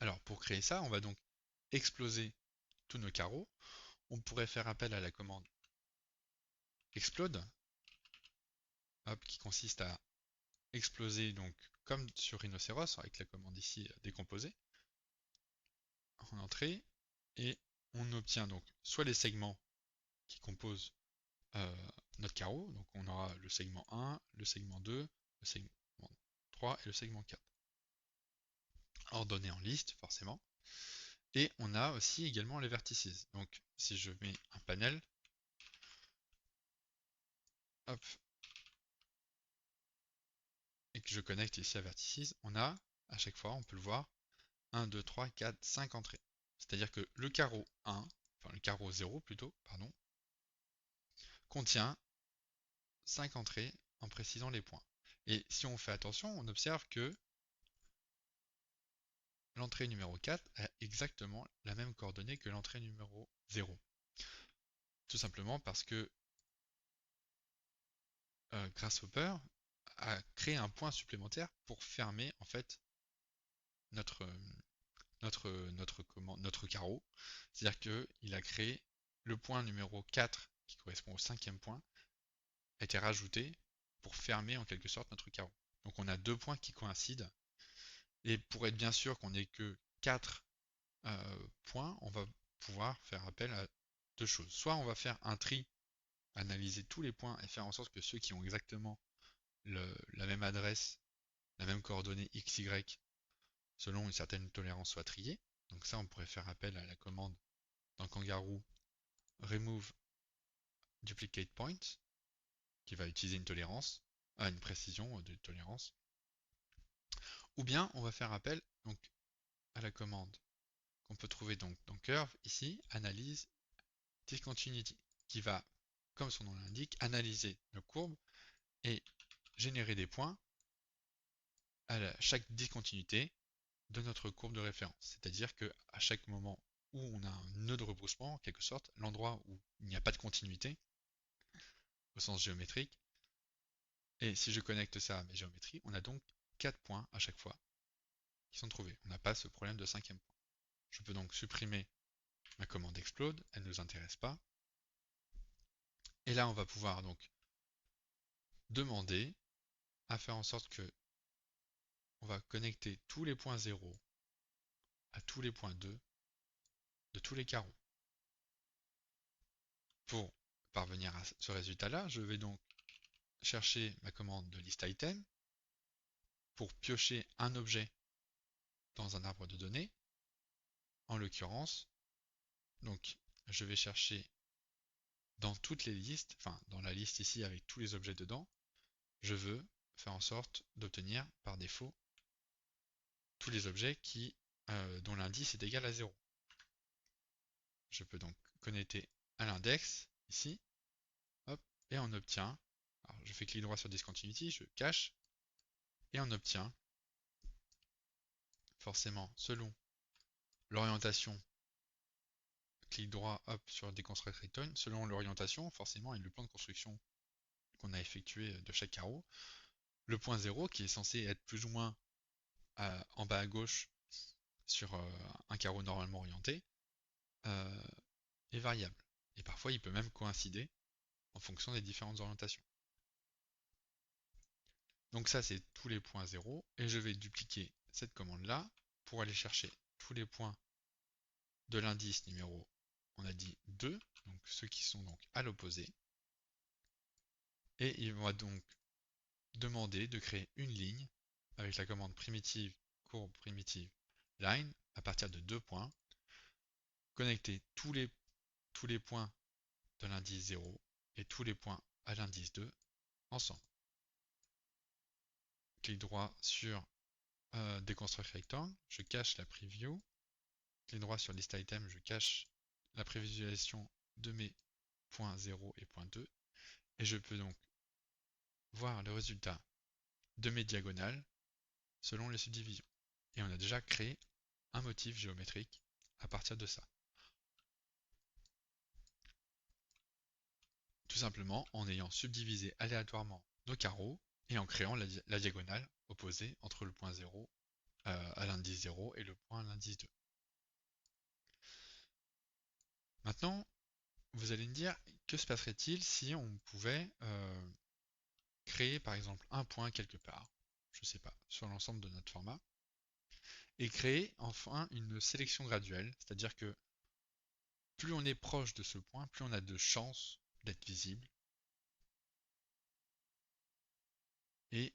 Alors pour créer ça, on va donc exploser tous nos carreaux. On pourrait faire appel à la commande explode, hop, qui consiste à exploser donc comme sur Rhinoceros avec la commande ici décomposer en entrée, et on obtient donc soit les segments qui composent notre carreau, donc on aura le segment 1, le segment 2, le segment 3 et le segment 4 ordonnés en liste forcément. Et on a aussi également les vertices. Donc si je mets un panel, hop, et que je connecte ici à vertices, on a à chaque fois, on peut le voir, 1, 2, 3, 4, 5 entrées. C'est-à-dire que le carreau 1 enfin le carreau 0 plutôt, pardon, contient 5 entrées en précisant les points. Et si on fait attention, on observe que l'entrée numéro 4 a exactement la même coordonnée que l'entrée numéro 0. Tout simplement parce que Grasshopper a créé un point supplémentaire pour fermer en fait notre, notre carreau. C'est-à-dire qu'il a créé le point numéro 4 qui correspond au 5e point a été rajouté pour fermer en quelque sorte notre carreau. Donc on a deux points qui coïncident. Et pour être bien sûr qu'on n'ait que 4 points, on va pouvoir faire appel à deux choses. Soit on va faire un tri, analyser tous les points et faire en sorte que ceux qui ont exactement la même adresse, la même coordonnée XY selon une certaine tolérance soient triés. Donc ça, on pourrait faire appel à la commande dans Kangaroo remove duplicate point qui va utiliser une tolérance, une précision de tolérance. Ou bien on va faire appel donc à la commande qu'on peut trouver donc dans curve ici, analyse discontinuity, qui va, comme son nom l'indique, analyser nos courbes et générer des points à chaque discontinuité de notre courbe de référence. C'est-à-dire qu'à chaque moment où on a un nœud de rebroussement, en quelque sorte, l'endroit où il n'y a pas de continuité, au sens géométrique, et si je connecte ça à mes géométries, on a donc 4 points à chaque fois qui sont trouvés. On n'a pas ce problème de 5e point. Je peux donc supprimer ma commande explode, elle ne nous intéresse pas. Et là, on va pouvoir donc demander à faire en sorte que on va connecter tous les points 0 à tous les points 2 de tous les carreaux. Pour parvenir à ce résultat-là, je vais donc chercher ma commande de list item pour piocher un objet dans un arbre de données. En l'occurrence, donc je vais chercher dans toutes les listes, enfin dans la liste ici avec tous les objets dedans, je veux faire en sorte d'obtenir par défaut tous les objets dont l'indice est égal à 0. Je peux donc connecter à l'index ici, hop, et on obtient, alors je fais clic droit sur discontinuity, je cache, et on obtient forcément selon l'orientation, clic droit, hop, sur déconstruire rectangle, selon l'orientation forcément et le plan de construction qu'on a effectué de chaque carreau, le point 0 qui est censé être plus ou moins en bas à gauche sur un carreau normalement orienté est variable. Et parfois il peut même coïncider en fonction des différentes orientations. Donc ça c'est tous les points 0 et je vais dupliquer cette commande là pour aller chercher tous les points de l'indice numéro, on a dit 2, donc ceux qui sont donc à l'opposé. Et il va donc demander de créer une ligne avec la commande primitive courbe primitive line à partir de 2 points, connecter tous les points de l'indice 0 et tous les points à l'indice 2 ensemble. Clic droit sur déconstruire rectangle, je cache la preview. Clic droit sur list item, je cache la prévisualisation de mes points 0 et point 2. Et je peux donc voir le résultat de mes diagonales selon les subdivisions. Et on a déjà créé un motif géométrique à partir de ça. Tout simplement en ayant subdivisé aléatoirement nos carreaux et en créant la diagonale opposée entre le point 0 à l'indice 0 et le point à l'indice 2. Maintenant, vous allez me dire, que se passerait-il si on pouvait créer par exemple un point quelque part, je ne sais pas, sur l'ensemble de notre format, et créer enfin une sélection graduelle, c'est-à-dire que plus on est proche de ce point, plus on a de chances d'être visible, et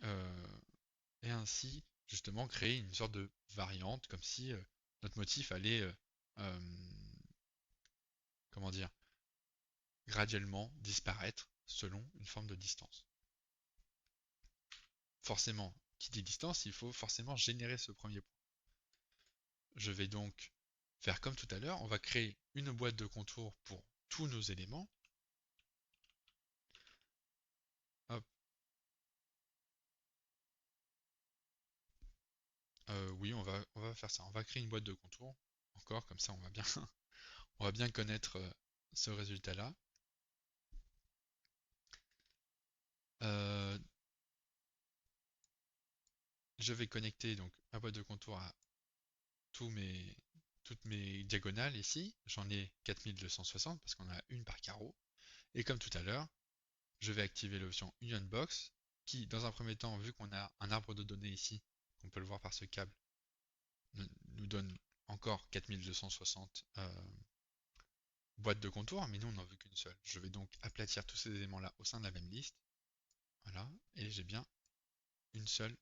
ainsi justement créer une sorte de variante, comme si notre motif allait, comment dire, graduellement disparaître selon une forme de distance. Forcément, qui dit distance, il faut forcément générer ce premier point. Je vais donc faire comme tout à l'heure, on va créer une boîte de contours pour tous nos éléments. Hop. Oui, on va faire ça. On va créer une boîte de contours. Encore, comme ça on va bien, on va bien connaître ce résultat-là. Je vais connecter donc ma boîte de contours à toutes mes diagonales ici. J'en ai 4260 parce qu'on a une par carreau. Et comme tout à l'heure, je vais activer l'option Union Box qui, dans un premier temps, vu qu'on a un arbre de données ici, on peut le voir par ce câble, nous donne encore 4260 boîtes de contours, mais nous on n'en veut qu'une seule. Je vais donc aplatir tous ces éléments-là au sein de la même liste. Voilà, et j'ai bien une seule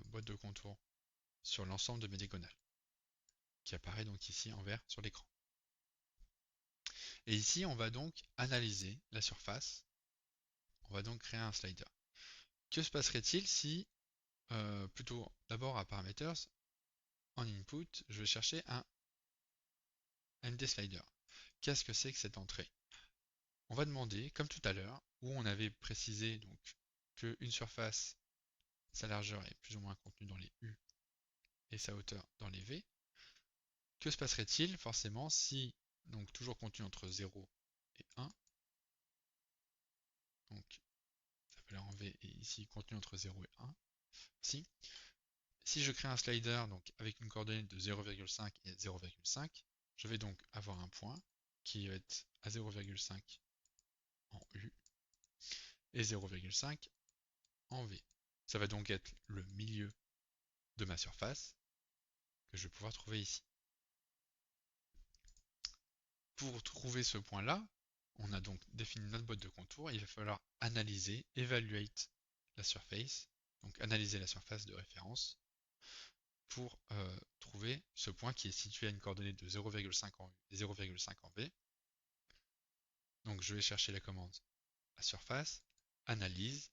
boîte de contours sur l'ensemble de mes diagonales, qui apparaît donc ici en vert sur l'écran. Et ici, on va donc analyser la surface. On va donc créer un slider. Que se passerait-il si, plutôt d'abord à Parameters, en input, je vais chercher un ND slider. Qu'est-ce que c'est que cette entrée? On va demander, comme tout à l'heure, où on avait précisé donc qu'une surface, sa largeur est plus ou moins contenue dans les U et sa hauteur dans les V. Que se passerait-il forcément si, donc toujours contenu entre 0 et 1, donc sa valeur en V est ici contenu entre 0 et 1, si je crée un slider donc avec une coordonnée de 0,5 et 0,5, je vais donc avoir un point qui va être à 0,5 en U et 0,5 en V. Ça va donc être le milieu de ma surface que je vais pouvoir trouver ici. Pour trouver ce point-là, on a donc défini notre boîte de contours. Il va falloir analyser, evaluate la surface, donc analyser la surface de référence pour trouver ce point qui est situé à une coordonnée de 0,5 en U et 0,5 en V. Donc je vais chercher la commande la surface, analyse,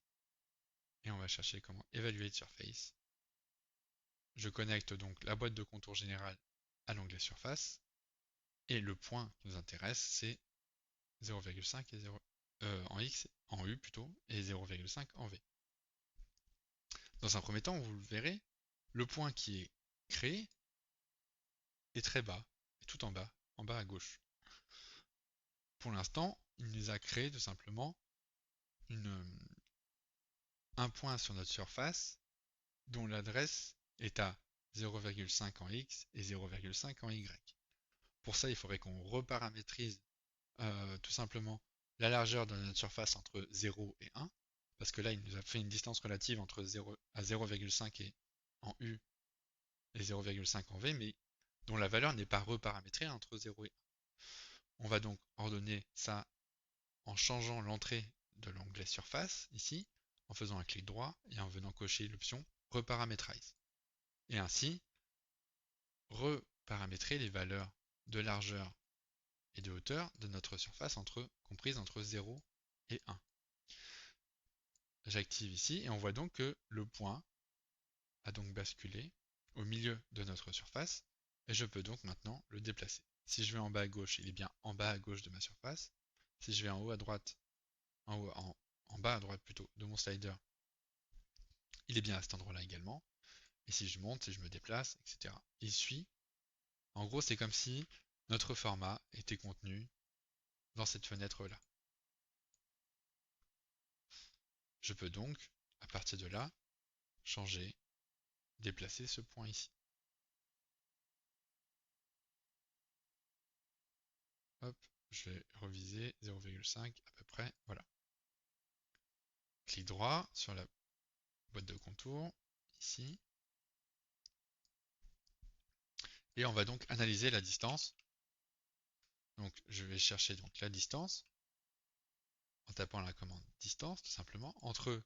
et on va chercher comment evaluate surface. Je connecte donc la boîte de contour générale à l'onglet surface, et le point qui nous intéresse c'est 0,5 et 0, en X, en U plutôt, et 0,5 en V. Dans un premier temps, vous le verrez, le point qui est créé est très bas, est tout en bas à gauche. Pour l'instant, il nous a créé tout simplement un point sur notre surface dont l'adresse est à 0,5 en X et 0,5 en Y. Pour ça, il faudrait qu'on reparamétrise tout simplement la largeur de notre surface entre 0 et 1, parce que là, il nous a fait une distance relative entre 0 à 0,5 en U et 0,5 en V, mais dont la valeur n'est pas reparamétrée entre 0 et 1. On va donc ordonner ça en changeant l'entrée de l'onglet surface, ici, en faisant un clic droit et en venant cocher l'option Reparametrize. Et ainsi, reparamétrer les valeurs de largeur et de hauteur de notre surface comprises entre 0 et 1. J'active ici et on voit donc que le point a donc basculé au milieu de notre surface et je peux donc maintenant le déplacer. Si je vais en bas à gauche, il est bien en bas à gauche de ma surface. Si je vais en haut à droite, en bas à droite plutôt de mon slider, il est bien à cet endroit-là également. Et si je monte, si je me déplace, etc. Il suit. En gros, c'est comme si notre format était contenu dans cette fenêtre-là. Je peux donc, à partir de là, changer, déplacer ce point ici. Hop, je vais reviser 0,5 à peu près, voilà. Clic droit sur la boîte de contour, ici. Et on va donc analyser la distance. Donc je vais chercher donc la distance en tapant la commande distance tout simplement entre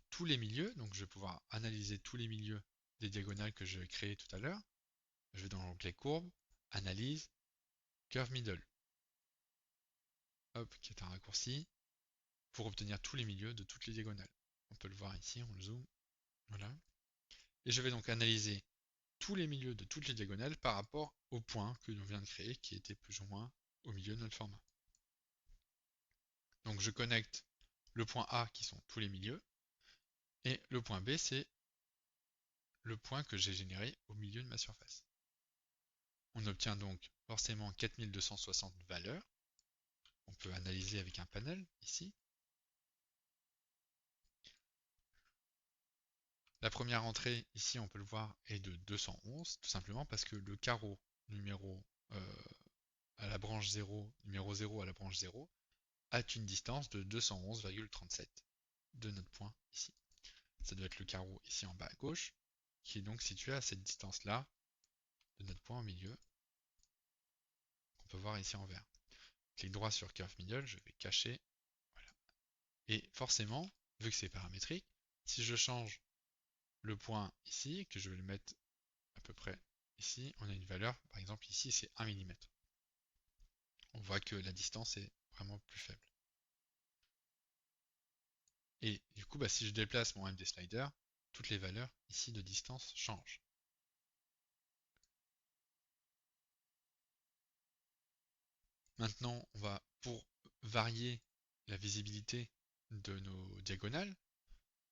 tous les milieux. Donc je vais pouvoir analyser tous les milieux des diagonales que je vais créer tout à l'heure. Je vais dans l'onglet courbe, analyse, curve middle. Hop, qui est un raccourci pour obtenir tous les milieux de toutes les diagonales. On peut le voir ici, on le zoome. Voilà. Et je vais donc analyser tous les milieux de toutes les diagonales par rapport au point que l'on vient de créer, qui était plus ou moins au milieu de notre format. Donc je connecte le point A qui sont tous les milieux, et le point B c'est le point que j'ai généré au milieu de ma surface. On obtient donc forcément 4260 valeurs. On peut analyser avec un panel ici. La première entrée, ici on peut le voir, est de 211, tout simplement parce que le carreau numéro à la branche 0, numéro 0 à la branche 0, a une distance de 211,37 de notre point ici. Ça doit être le carreau ici en bas à gauche, qui est donc situé à cette distance-là de notre point au milieu, qu'on peut voir ici en vert. Clic droit sur Curve Middle, je vais cacher. Voilà. Et forcément, vu que c'est paramétrique, si je change le point ici, que je vais le mettre à peu près ici, on a une valeur, par exemple ici c'est 1 mm. On voit que la distance est vraiment plus faible. Et du coup, si je déplace mon MD Slider, toutes les valeurs ici de distance changent. Maintenant, on va, pour varier la visibilité de nos diagonales,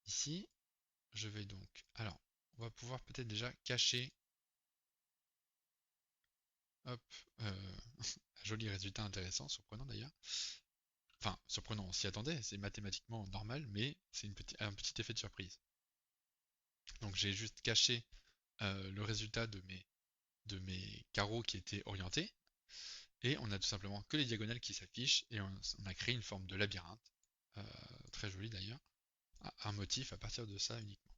ici, je vais donc, alors, on va pouvoir peut-être déjà cacher, hop, un joli résultat intéressant, surprenant d'ailleurs. Enfin, surprenant, on s'y attendait, c'est mathématiquement normal, mais c'est un petit effet de surprise. Donc j'ai juste caché le résultat de mes carreaux qui étaient orientés, et on a tout simplement que les diagonales qui s'affichent, et on a créé une forme de labyrinthe, très jolie d'ailleurs, un motif à partir de ça uniquement.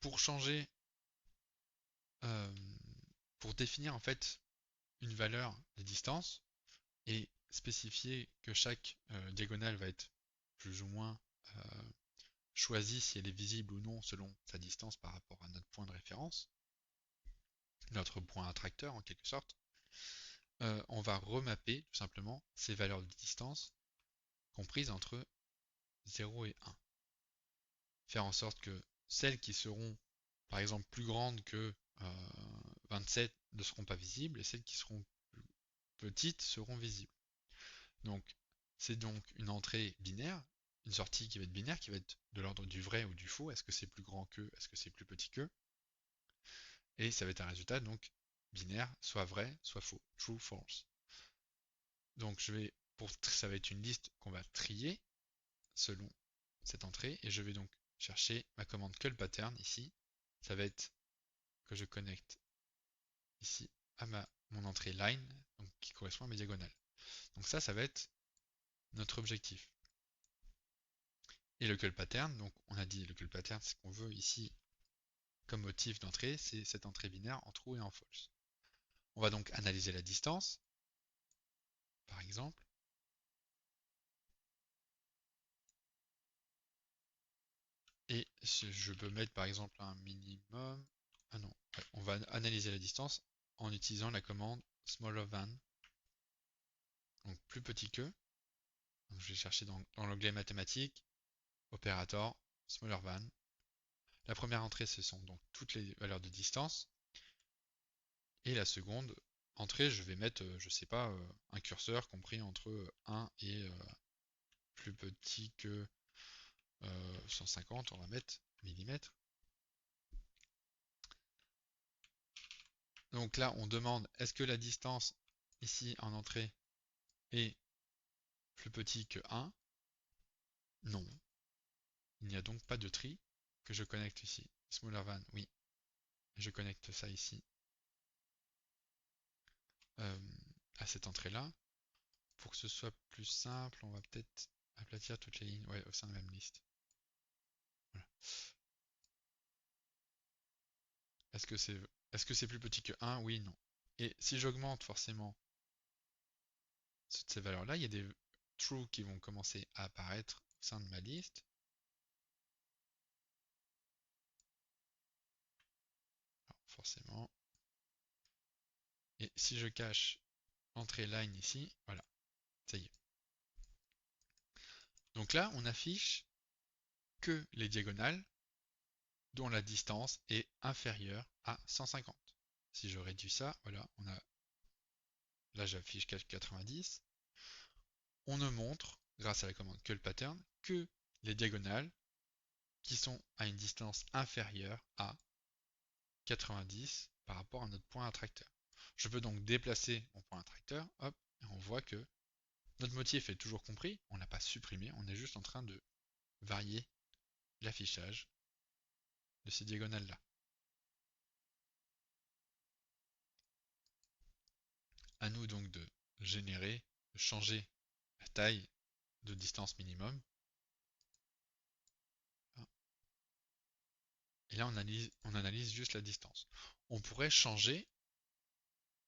Pour changer, pour définir en fait une valeur de distance, et spécifier que chaque diagonale va être plus ou moins choisie si elle est visible ou non selon sa distance par rapport à notre point de référence, notre point attracteur en quelque sorte, on va remapper tout simplement ces valeurs de distance comprises entre 0 et 1. Faire en sorte que celles qui seront par exemple plus grandes que 27 ne seront pas visibles, et celles qui seront plus petites seront visibles. Donc c'est donc une entrée binaire, une sortie qui va être binaire, qui va être de l'ordre du vrai ou du faux. Est-ce que c'est plus grand que, est-ce que c'est plus petit que? Et ça va être un résultat donc binaire, soit vrai, soit faux, true, false. Donc ça va être une liste qu'on va trier selon cette entrée, et je vais donc chercher ma commande CallPattern ici. Ça va être que je connecte ici à mon entrée line, donc qui correspond à mes diagonales. Donc ça va être notre objectif. Et le CallPattern, donc on a dit le CallPattern, c'est ce qu'on veut ici comme motif d'entrée, c'est cette entrée binaire en true et en false. On va donc analyser la distance, par exemple. Et je peux mettre par exemple un minimum. Ah non, ouais, on va analyser la distance en utilisant la commande smaller than. Donc plus petit que. Donc, je vais chercher dans l'onglet mathématiques, opérateur, smaller than. La première entrée, ce sont donc toutes les valeurs de distance. Et la seconde entrée, je vais mettre, je sais pas, un curseur compris entre 1 et plus petit que 150, on va mettre millimètres. Donc là, on demande est-ce que la distance ici en entrée est plus petit que 1? Non. Il n'y a donc pas de tri que je connecte ici. Smaller than, oui. Je connecte ça ici à cette entrée-là. Pour que ce soit plus simple, on va peut-être aplatir toutes les lignes au sein de la même liste. Voilà. Est-ce que c'est plus petit que 1? Oui, non. Et si j'augmente forcément ces valeurs-là, il y a des true qui vont commencer à apparaître au sein de ma liste. Alors, forcément. Et si je cache l'entrée line ici, voilà, ça y est. Donc là, on affiche que les diagonales dont la distance est inférieure à 150. Si je réduis ça, voilà, là j'affiche 90. On ne montre, grâce à la commande curlPattern, que les diagonales qui sont à une distance inférieure à 90 par rapport à notre point attracteur. Je peux donc déplacer mon point attracteur, hop, et on voit que notre motif est toujours compris, on n'a pas supprimé, on est juste en train de varier l'affichage de ces diagonales-là. À nous donc de générer, de changer la taille de distance minimum. Et là, on analyse juste la distance. On pourrait changer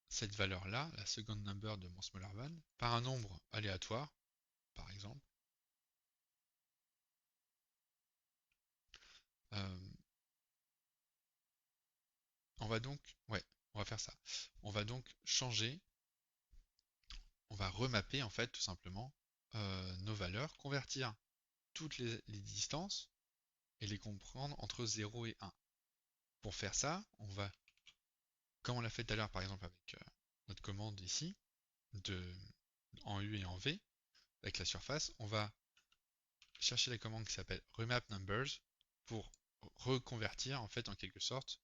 cette valeur-là, la second number de mon smaller van, par un nombre aléatoire, par exemple. On va donc, ouais, on va faire ça. On va donc changer, on va remapper en fait tout simplement nos valeurs, convertir toutes les distances et les comprendre entre 0 et 1. Pour faire ça, on va, comme on l'a fait tout à l'heure par exemple avec notre commande ici, en U et en V, avec la surface, on va chercher la commande qui s'appelle remap numbers pour reconvertir en fait en quelque sorte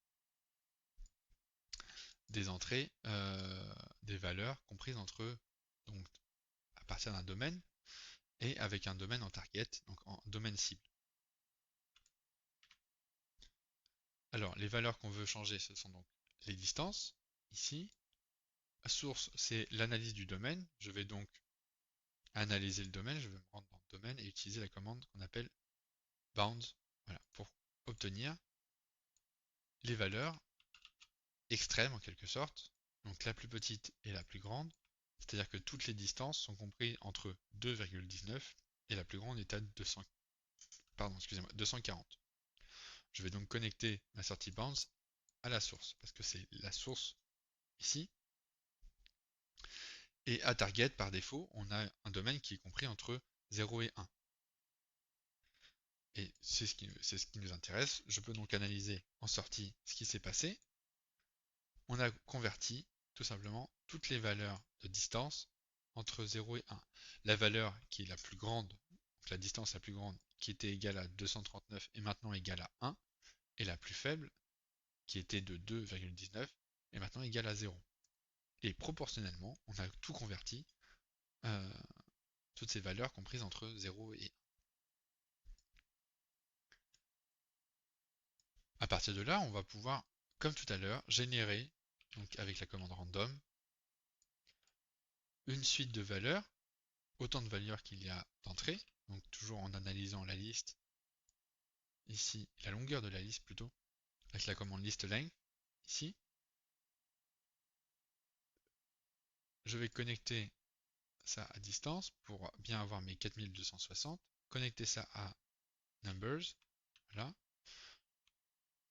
des entrées, des valeurs comprises entre, donc à partir d'un domaine et avec un domaine en target, donc en domaine cible. Alors les valeurs qu'on veut changer, ce sont donc les distances, ici. La source, c'est l'analyse du domaine. Je vais donc analyser le domaine, je vais me rendre dans le domaine et utiliser la commande qu'on appelle bounds, voilà, pour obtenir les valeurs extrêmes en quelque sorte, donc la plus petite et la plus grande, c'est-à-dire que toutes les distances sont comprises entre 2,19 et la plus grande est à 240. Je vais donc connecter ma sortie bounds à la source, parce que c'est la source ici. Et à target, par défaut, on a un domaine qui est compris entre 0 et 1. Et c'est ce qui nous intéresse. Je peux donc analyser en sortie ce qui s'est passé. On a converti tout simplement toutes les valeurs de distance entre 0 et 1. La valeur qui est la plus grande, donc la distance la plus grande, qui était égale à 239 est maintenant égale à 1, et la plus faible, qui était de 2,19, est maintenant égale à 0. Et proportionnellement, on a tout converti, toutes ces valeurs comprises entre 0 et 1. À partir de là, on va pouvoir, comme tout à l'heure, générer, donc avec la commande random, une suite de valeurs, autant de valeurs qu'il y a d'entrées, donc toujours en analysant la liste, ici, la longueur de la liste plutôt, avec la commande listLength, ici. Je vais connecter ça à distance pour bien avoir mes 4260, connecter ça à numbers, voilà.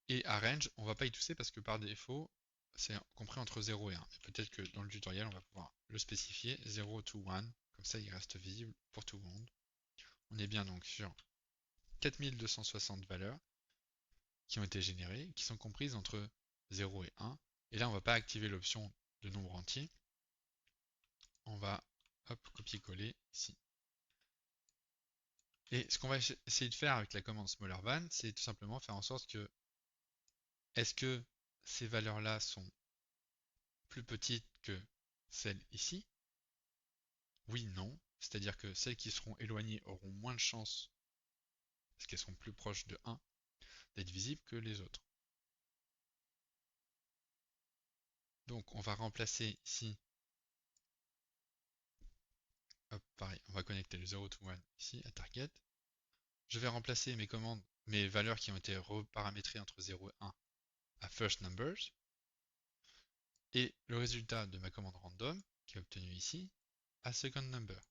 Et à range, on va pas y toucher parce que par défaut, c'est compris entre 0 et 1. Peut-être que dans le tutoriel, on va pouvoir le spécifier 0 to 1, comme ça il reste visible pour tout le monde. On est bien donc sur 4260 valeurs qui ont été générées, qui sont comprises entre 0 et 1. Et là, on va pas activer l'option de nombre entier. On va, hop, copier-coller ici. Et ce qu'on va essayer de faire avec la commande smallerVan, c'est tout simplement faire en sorte que, est-ce que ces valeurs-là sont plus petites que celles ici? Oui, non. C'est-à-dire que celles qui seront éloignées auront moins de chances, parce qu'elles seront plus proches de 1, d'être visibles que les autres. Donc on va remplacer ici, hop, pareil, on va connecter le 0 to 1 ici à target. Je vais remplacer mes commandes, mes valeurs qui ont été reparamétrées entre 0 et 1 à first numbers. Et le résultat de ma commande random, qui est obtenu ici, à second number.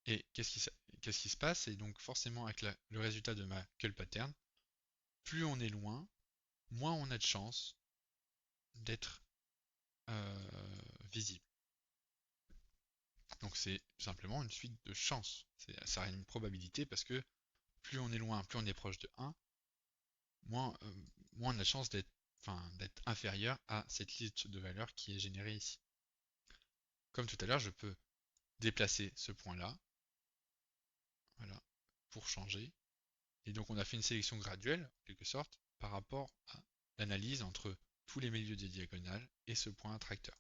Et qu'est-ce qui se passe? Et donc forcément avec le résultat de ma curlPattern, plus on est loin, moins on a de chances d'être visible. Donc c'est tout simplement une suite de chances. Ça a une probabilité parce que plus on est loin, plus on est proche de 1, moins on a de chance d'être inférieur à cette liste de valeurs qui est générée ici. Comme tout à l'heure, je peux déplacer ce point-là, voilà, pour changer. Et donc on a fait une sélection graduelle, en quelque sorte, par rapport à l'analyse entre tous les milieux des diagonales et ce point attracteur.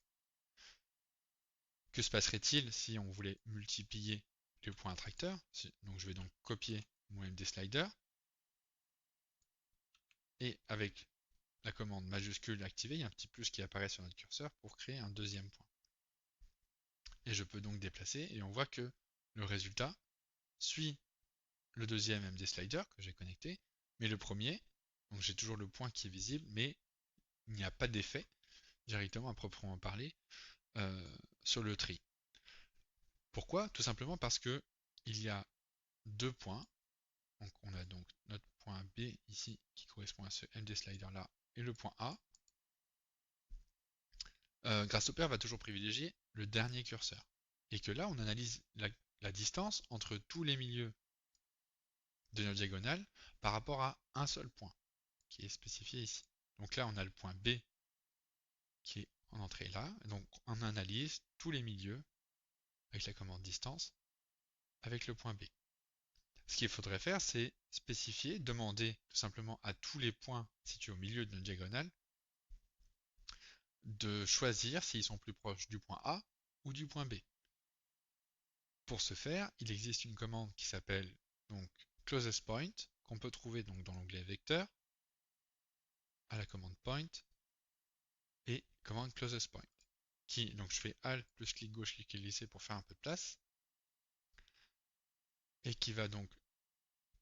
Que se passerait-il si on voulait multiplier les points attracteurs? Donc je vais donc copier mon MD Slider, et avec la commande majuscule activée, il y a un petit plus qui apparaît sur notre curseur pour créer un deuxième point. Et je peux donc déplacer, et on voit que le résultat suit le deuxième MD Slider que j'ai connecté, mais le premier, donc j'ai toujours le point qui est visible, mais il n'y a pas d'effet directement à proprement parler sur le tri. Pourquoi? Tout simplement parce que il y a deux points. Donc on a donc notre point B ici qui correspond à ce MD Slider là et le point A. Grasshopper va toujours privilégier le dernier curseur. Et que là, on analyse la distance entre tous les milieux de notre diagonale par rapport à un seul point qui est spécifié ici. Donc là, on a le point B qui est en entrée là. Donc on analyse tous les milieux avec la commande distance avec le point B. Ce qu'il faudrait faire, c'est spécifier, demander tout simplement à tous les points situés au milieu de notre diagonale de choisir s'ils sont plus proches du point A ou du point B. Pour ce faire, il existe une commande qui s'appelle donc closest point, qu'on peut trouver donc dans l'onglet vecteur, à la commande point, et commande closest point, qui, donc je fais Alt plus clic gauche, clic glissé pour faire un peu de place, et qui va donc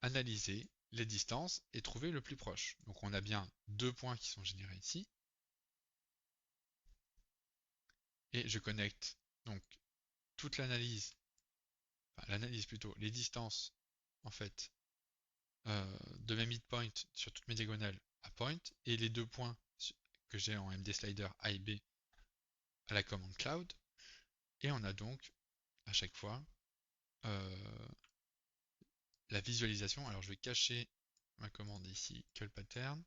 analyser les distances et trouver le plus proche. Donc on a bien deux points qui sont générés ici, et je connecte donc toute l'analyse, plutôt, les distances en fait de mes midpoints sur toutes mes diagonales à point, et les deux points que j'ai en MD Slider A et B à la commande cloud, et on a donc à chaque fois la visualisation. Alors je vais cacher ma commande ici, curl pattern,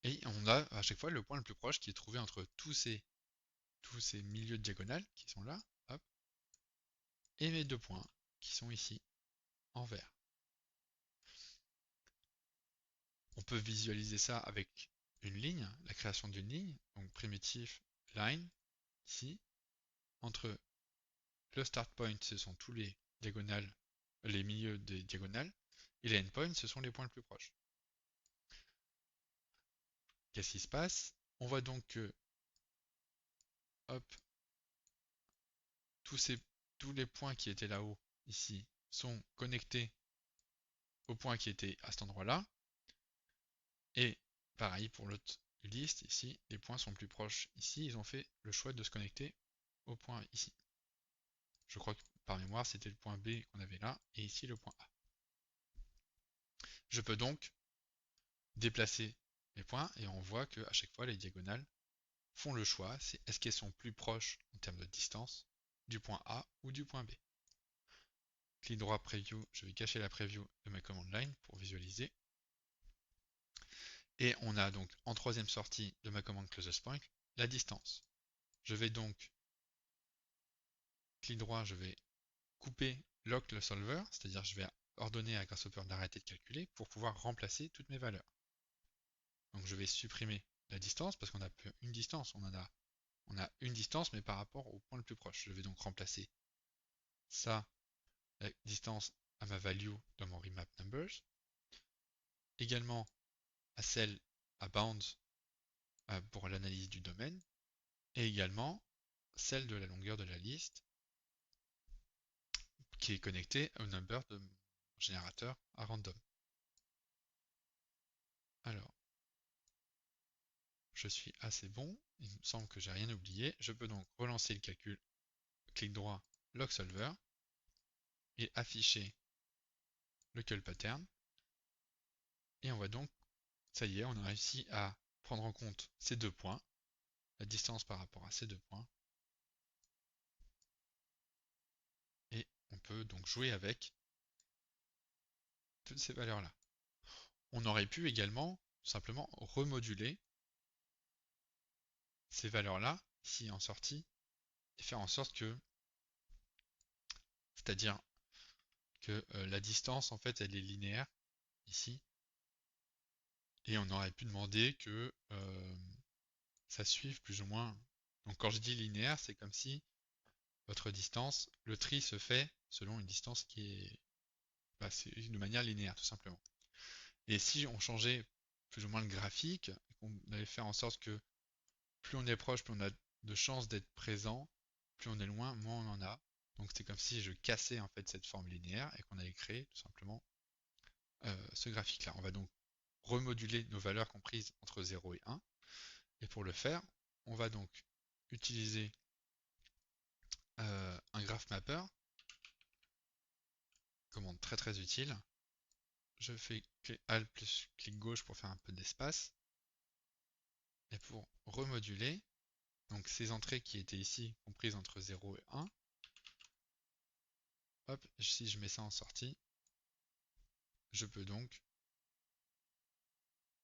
et on a à chaque fois le point le plus proche qui est trouvé entre tous ces milieux de diagonale qui sont là, hop, et mes deux points qui sont ici en vert. On peut visualiser ça avec une ligne, la création d'une ligne, donc primitif line, ici, entre le start point, ce sont tous les diagonales, les milieux des diagonales, et les endpoints, ce sont les points les plus proches. Qu'est-ce qui se passe? On voit donc que, hop, tous les points qui étaient là-haut, ici, sont connectés au point qui était à cet endroit-là. Et pareil pour l'autre liste, ici, les points sont plus proches. Ici, ils ont fait le choix de se connecter au point ici. Je crois que par mémoire, c'était le point B qu'on avait là, et ici le point A. Je peux donc déplacer les points, et on voit que à chaque fois, les diagonales font le choix, c'est est-ce qu'elles sont plus proches en termes de distance du point A ou du point B. Clic droit preview, je vais cacher la preview de ma command line pour visualiser. Et on a donc en troisième sortie de ma commande closest point, la distance. Je vais donc, clic droit, je vais couper lock le solver, c'est-à-dire je vais ordonner à Grasshopper d'arrêter de calculer pour pouvoir remplacer toutes mes valeurs. Donc je vais supprimer la distance parce qu'on a une distance, on a une distance mais par rapport au point le plus proche. Je vais donc remplacer ça, la distance, à ma value dans mon remap numbers, également à celle à bounds pour l'analyse du domaine, et également celle de la longueur de la liste qui est connectée au number de mon générateur à random. Alors, je suis assez bon, il me semble que j'ai rien oublié. Je peux donc relancer le calcul, clic droit, log solver, et afficher le curl pattern. Et on va donc, ça y est, on a réussi à prendre en compte ces deux points, la distance par rapport à ces deux points. Et on peut donc jouer avec toutes ces valeurs-là. On aurait pu également simplement remoduler ces valeurs-là, ici en sortie, et faire en sorte que, c'est-à-dire que la distance en fait elle est linéaire ici, et on aurait pu demander que ça suive plus ou moins. Donc quand je dis linéaire, c'est comme si votre distance, le tri se fait selon une distance qui est de manière linéaire tout simplement. Et si on changeait plus ou moins le graphique, on allait faire en sorte que plus on est proche, plus on a de chances d'être présent, plus on est loin, moins on en a. Donc c'est comme si je cassais en fait cette forme linéaire et qu'on allait créer tout simplement ce graphique-là. On va donc remoduler nos valeurs comprises entre 0 et 1. Et pour le faire, on va donc utiliser un graph mapper, commande très très utile. Je fais Alt plus clic gauche pour faire un peu d'espace. Et pour remoduler, donc ces entrées qui étaient ici comprises entre 0 et 1, hop, si je mets ça en sortie, je peux donc,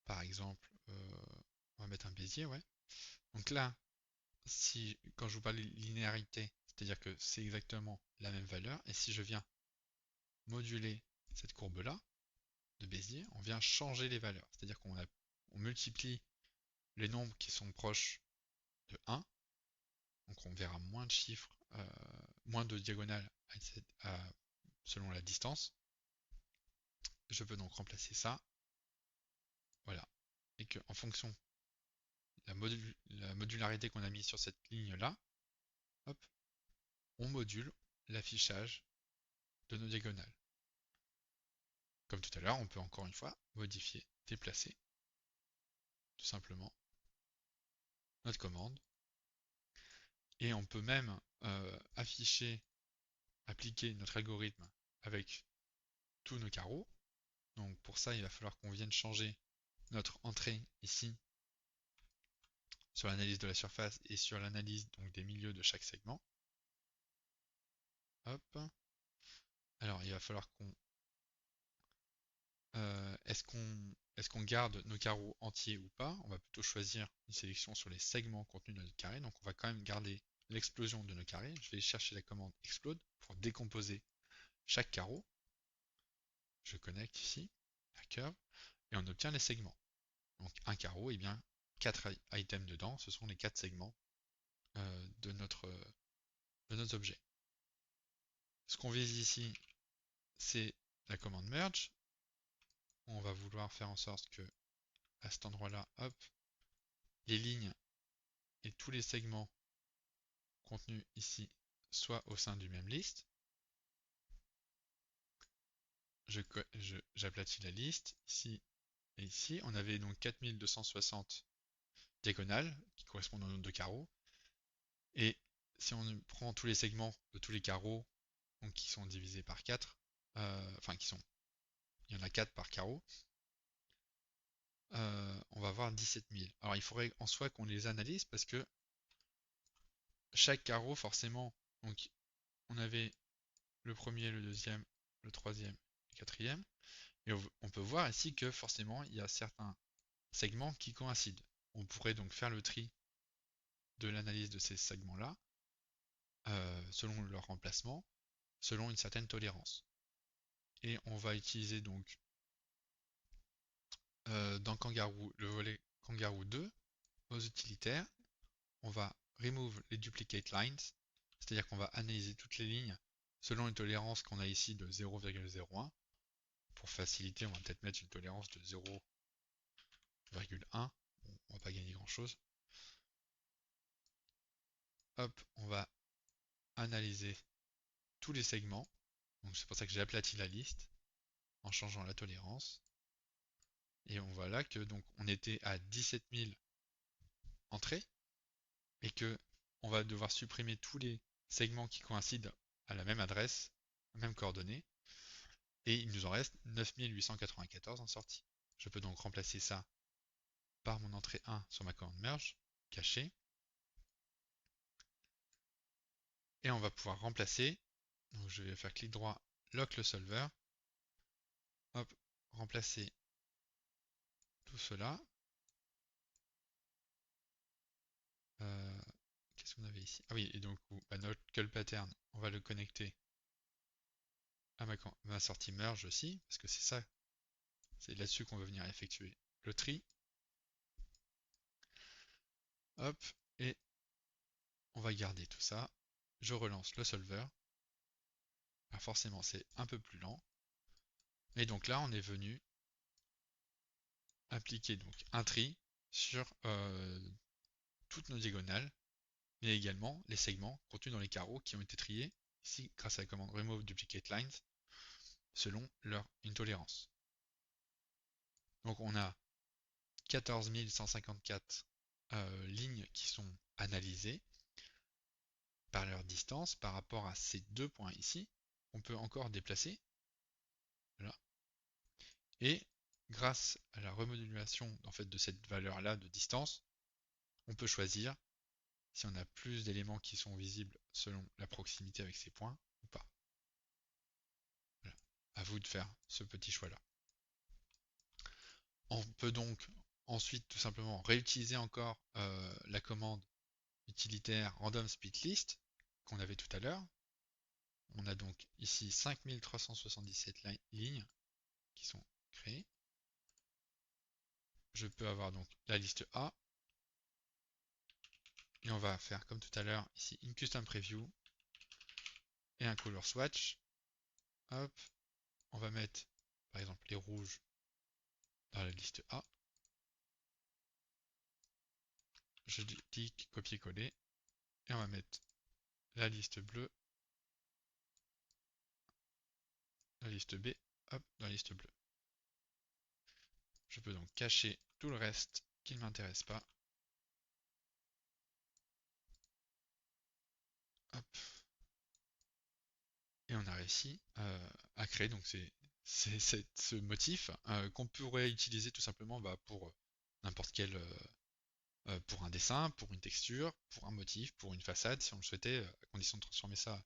par exemple, on va mettre un bézier, ouais. Donc là, si quand je vous parle de linéarité, c'est-à-dire que c'est exactement la même valeur, et si je viens moduler cette courbe-là de Bézier, on vient changer les valeurs. C'est-à-dire qu'on multiplie les nombres qui sont proches de 1, donc on verra moins de chiffres, moins de diagonales selon la distance. Je peux donc remplacer ça, voilà, et que en fonction de la modularité qu'on a mis sur cette ligne-là, hop, on module l'affichage de nos diagonales. Comme tout à l'heure, on peut encore une fois modifier, déplacer, tout simplement, notre commande. Et on peut même appliquer notre algorithme avec tous nos carreaux. Donc pour ça, il va falloir qu'on vienne changer notre entrée ici sur l'analyse de la surface et sur l'analyse donc des milieux de chaque segment. Hop. Alors il va falloir qu'on est-ce qu'on garde nos carreaux entiers ou pas? On va plutôt choisir une sélection sur les segments contenus dans notre carré. Donc on va quand même garder l'explosion de nos carrés. Je vais chercher la commande explode pour décomposer chaque carreau. Je connecte ici la curve et on obtient les segments. Donc un carreau, et bien 4 items dedans, ce sont les 4 segments de notre objet. Ce qu'on vise ici, c'est la commande merge. On va vouloir faire en sorte que à cet endroit-là, hop, les lignes et tous les segments contenus ici soient au sein du même liste. J'aplatis la liste ici et ici. On avait donc 4260 diagonales qui correspondent au nombre de carreaux. Et si on prend tous les segments de tous les carreaux, donc qui sont divisés par 4, enfin il y en a 4 par carreau, on va avoir 17 000. Alors il faudrait en soi qu'on les analyse parce que chaque carreau forcément, donc on avait le premier, le deuxième, le troisième, le quatrième, et on peut voir ici que forcément il y a certains segments qui coïncident. On pourrait donc faire le tri de l'analyse de ces segments-là selon leur remplacement, selon une certaine tolérance. Et on va utiliser donc dans Kangaroo le volet Kangaroo 2 aux utilitaires. On va remove les duplicate lines, c'est-à-dire qu'on va analyser toutes les lignes selon une tolérance qu'on a ici de 0,01. Pour faciliter, on va peut-être mettre une tolérance de 0,1. Bon, on va pas gagner grand-chose. Hop, on va analyser tous les segments. Donc c'est pour ça que j'ai aplati la liste en changeant la tolérance. Et on voit là que donc on était à 17 000 entrées et que on va devoir supprimer tous les segments qui coïncident à la même adresse, même coordonnées, et il nous en reste 9894 en sortie. Je peux donc remplacer ça par mon entrée 1 sur ma commande merge, cachée, et on va pouvoir remplacer, donc je vais faire clic droit, lock le solver, hop, remplacer tout cela. Qu'est-ce qu'on avait ici? Ah oui, et donc bah, notre call pattern, on va le connecter à ma sortie merge aussi, parce que c'est ça, c'est là-dessus qu'on veut venir effectuer le tri. Hop, et on va garder tout ça. Je relance le solver. Alors forcément, c'est un peu plus lent. Et donc là, on est venu appliquer donc un tri sur toutes nos diagonales, mais également les segments contenus dans les carreaux qui ont été triés ici grâce à la commande remove duplicate lines selon leur intolérance. Donc on a 14 154 lignes qui sont analysées par leur distance par rapport à ces deux points ici. On peut encore déplacer. Voilà. Et grâce à la remodulation en fait, de cette valeur-là de distance, on peut choisir si on a plus d'éléments qui sont visibles selon la proximité avec ces points ou pas. Voilà. À vous de faire ce petit choix-là. On peut donc ensuite tout simplement réutiliser encore la commande utilitaire random split list qu'on avait tout à l'heure. On a donc ici 5377 lignes qui sont créées. Je peux avoir donc la liste A. Et on va faire comme tout à l'heure ici une custom preview et un color swatch. Hop, on va mettre par exemple les rouges dans la liste A. Je clique copier-coller et on va mettre la liste bleue, la liste B, hop, dans la liste bleue. Je peux donc cacher tout le reste qui ne m'intéresse pas. Hop. Et on a réussi à créer donc ce motif qu'on pourrait utiliser tout simplement pour n'importe quel pour un dessin, pour une texture, pour un motif, pour une façade, si on le souhaitait, à condition de transformer ça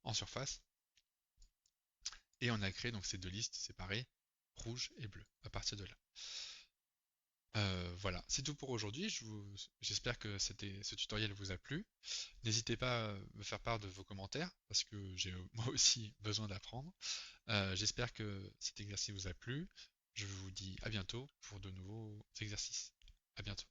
en surface. Et on a créé donc ces deux listes séparées, rouge et bleu, à partir de là. Voilà, c'est tout pour aujourd'hui. J'espère que ce tutoriel vous a plu. N'hésitez pas à me faire part de vos commentaires, parce que j'ai moi aussi besoin d'apprendre. J'espère que cet exercice vous a plu. Je vous dis à bientôt pour de nouveaux exercices. À bientôt.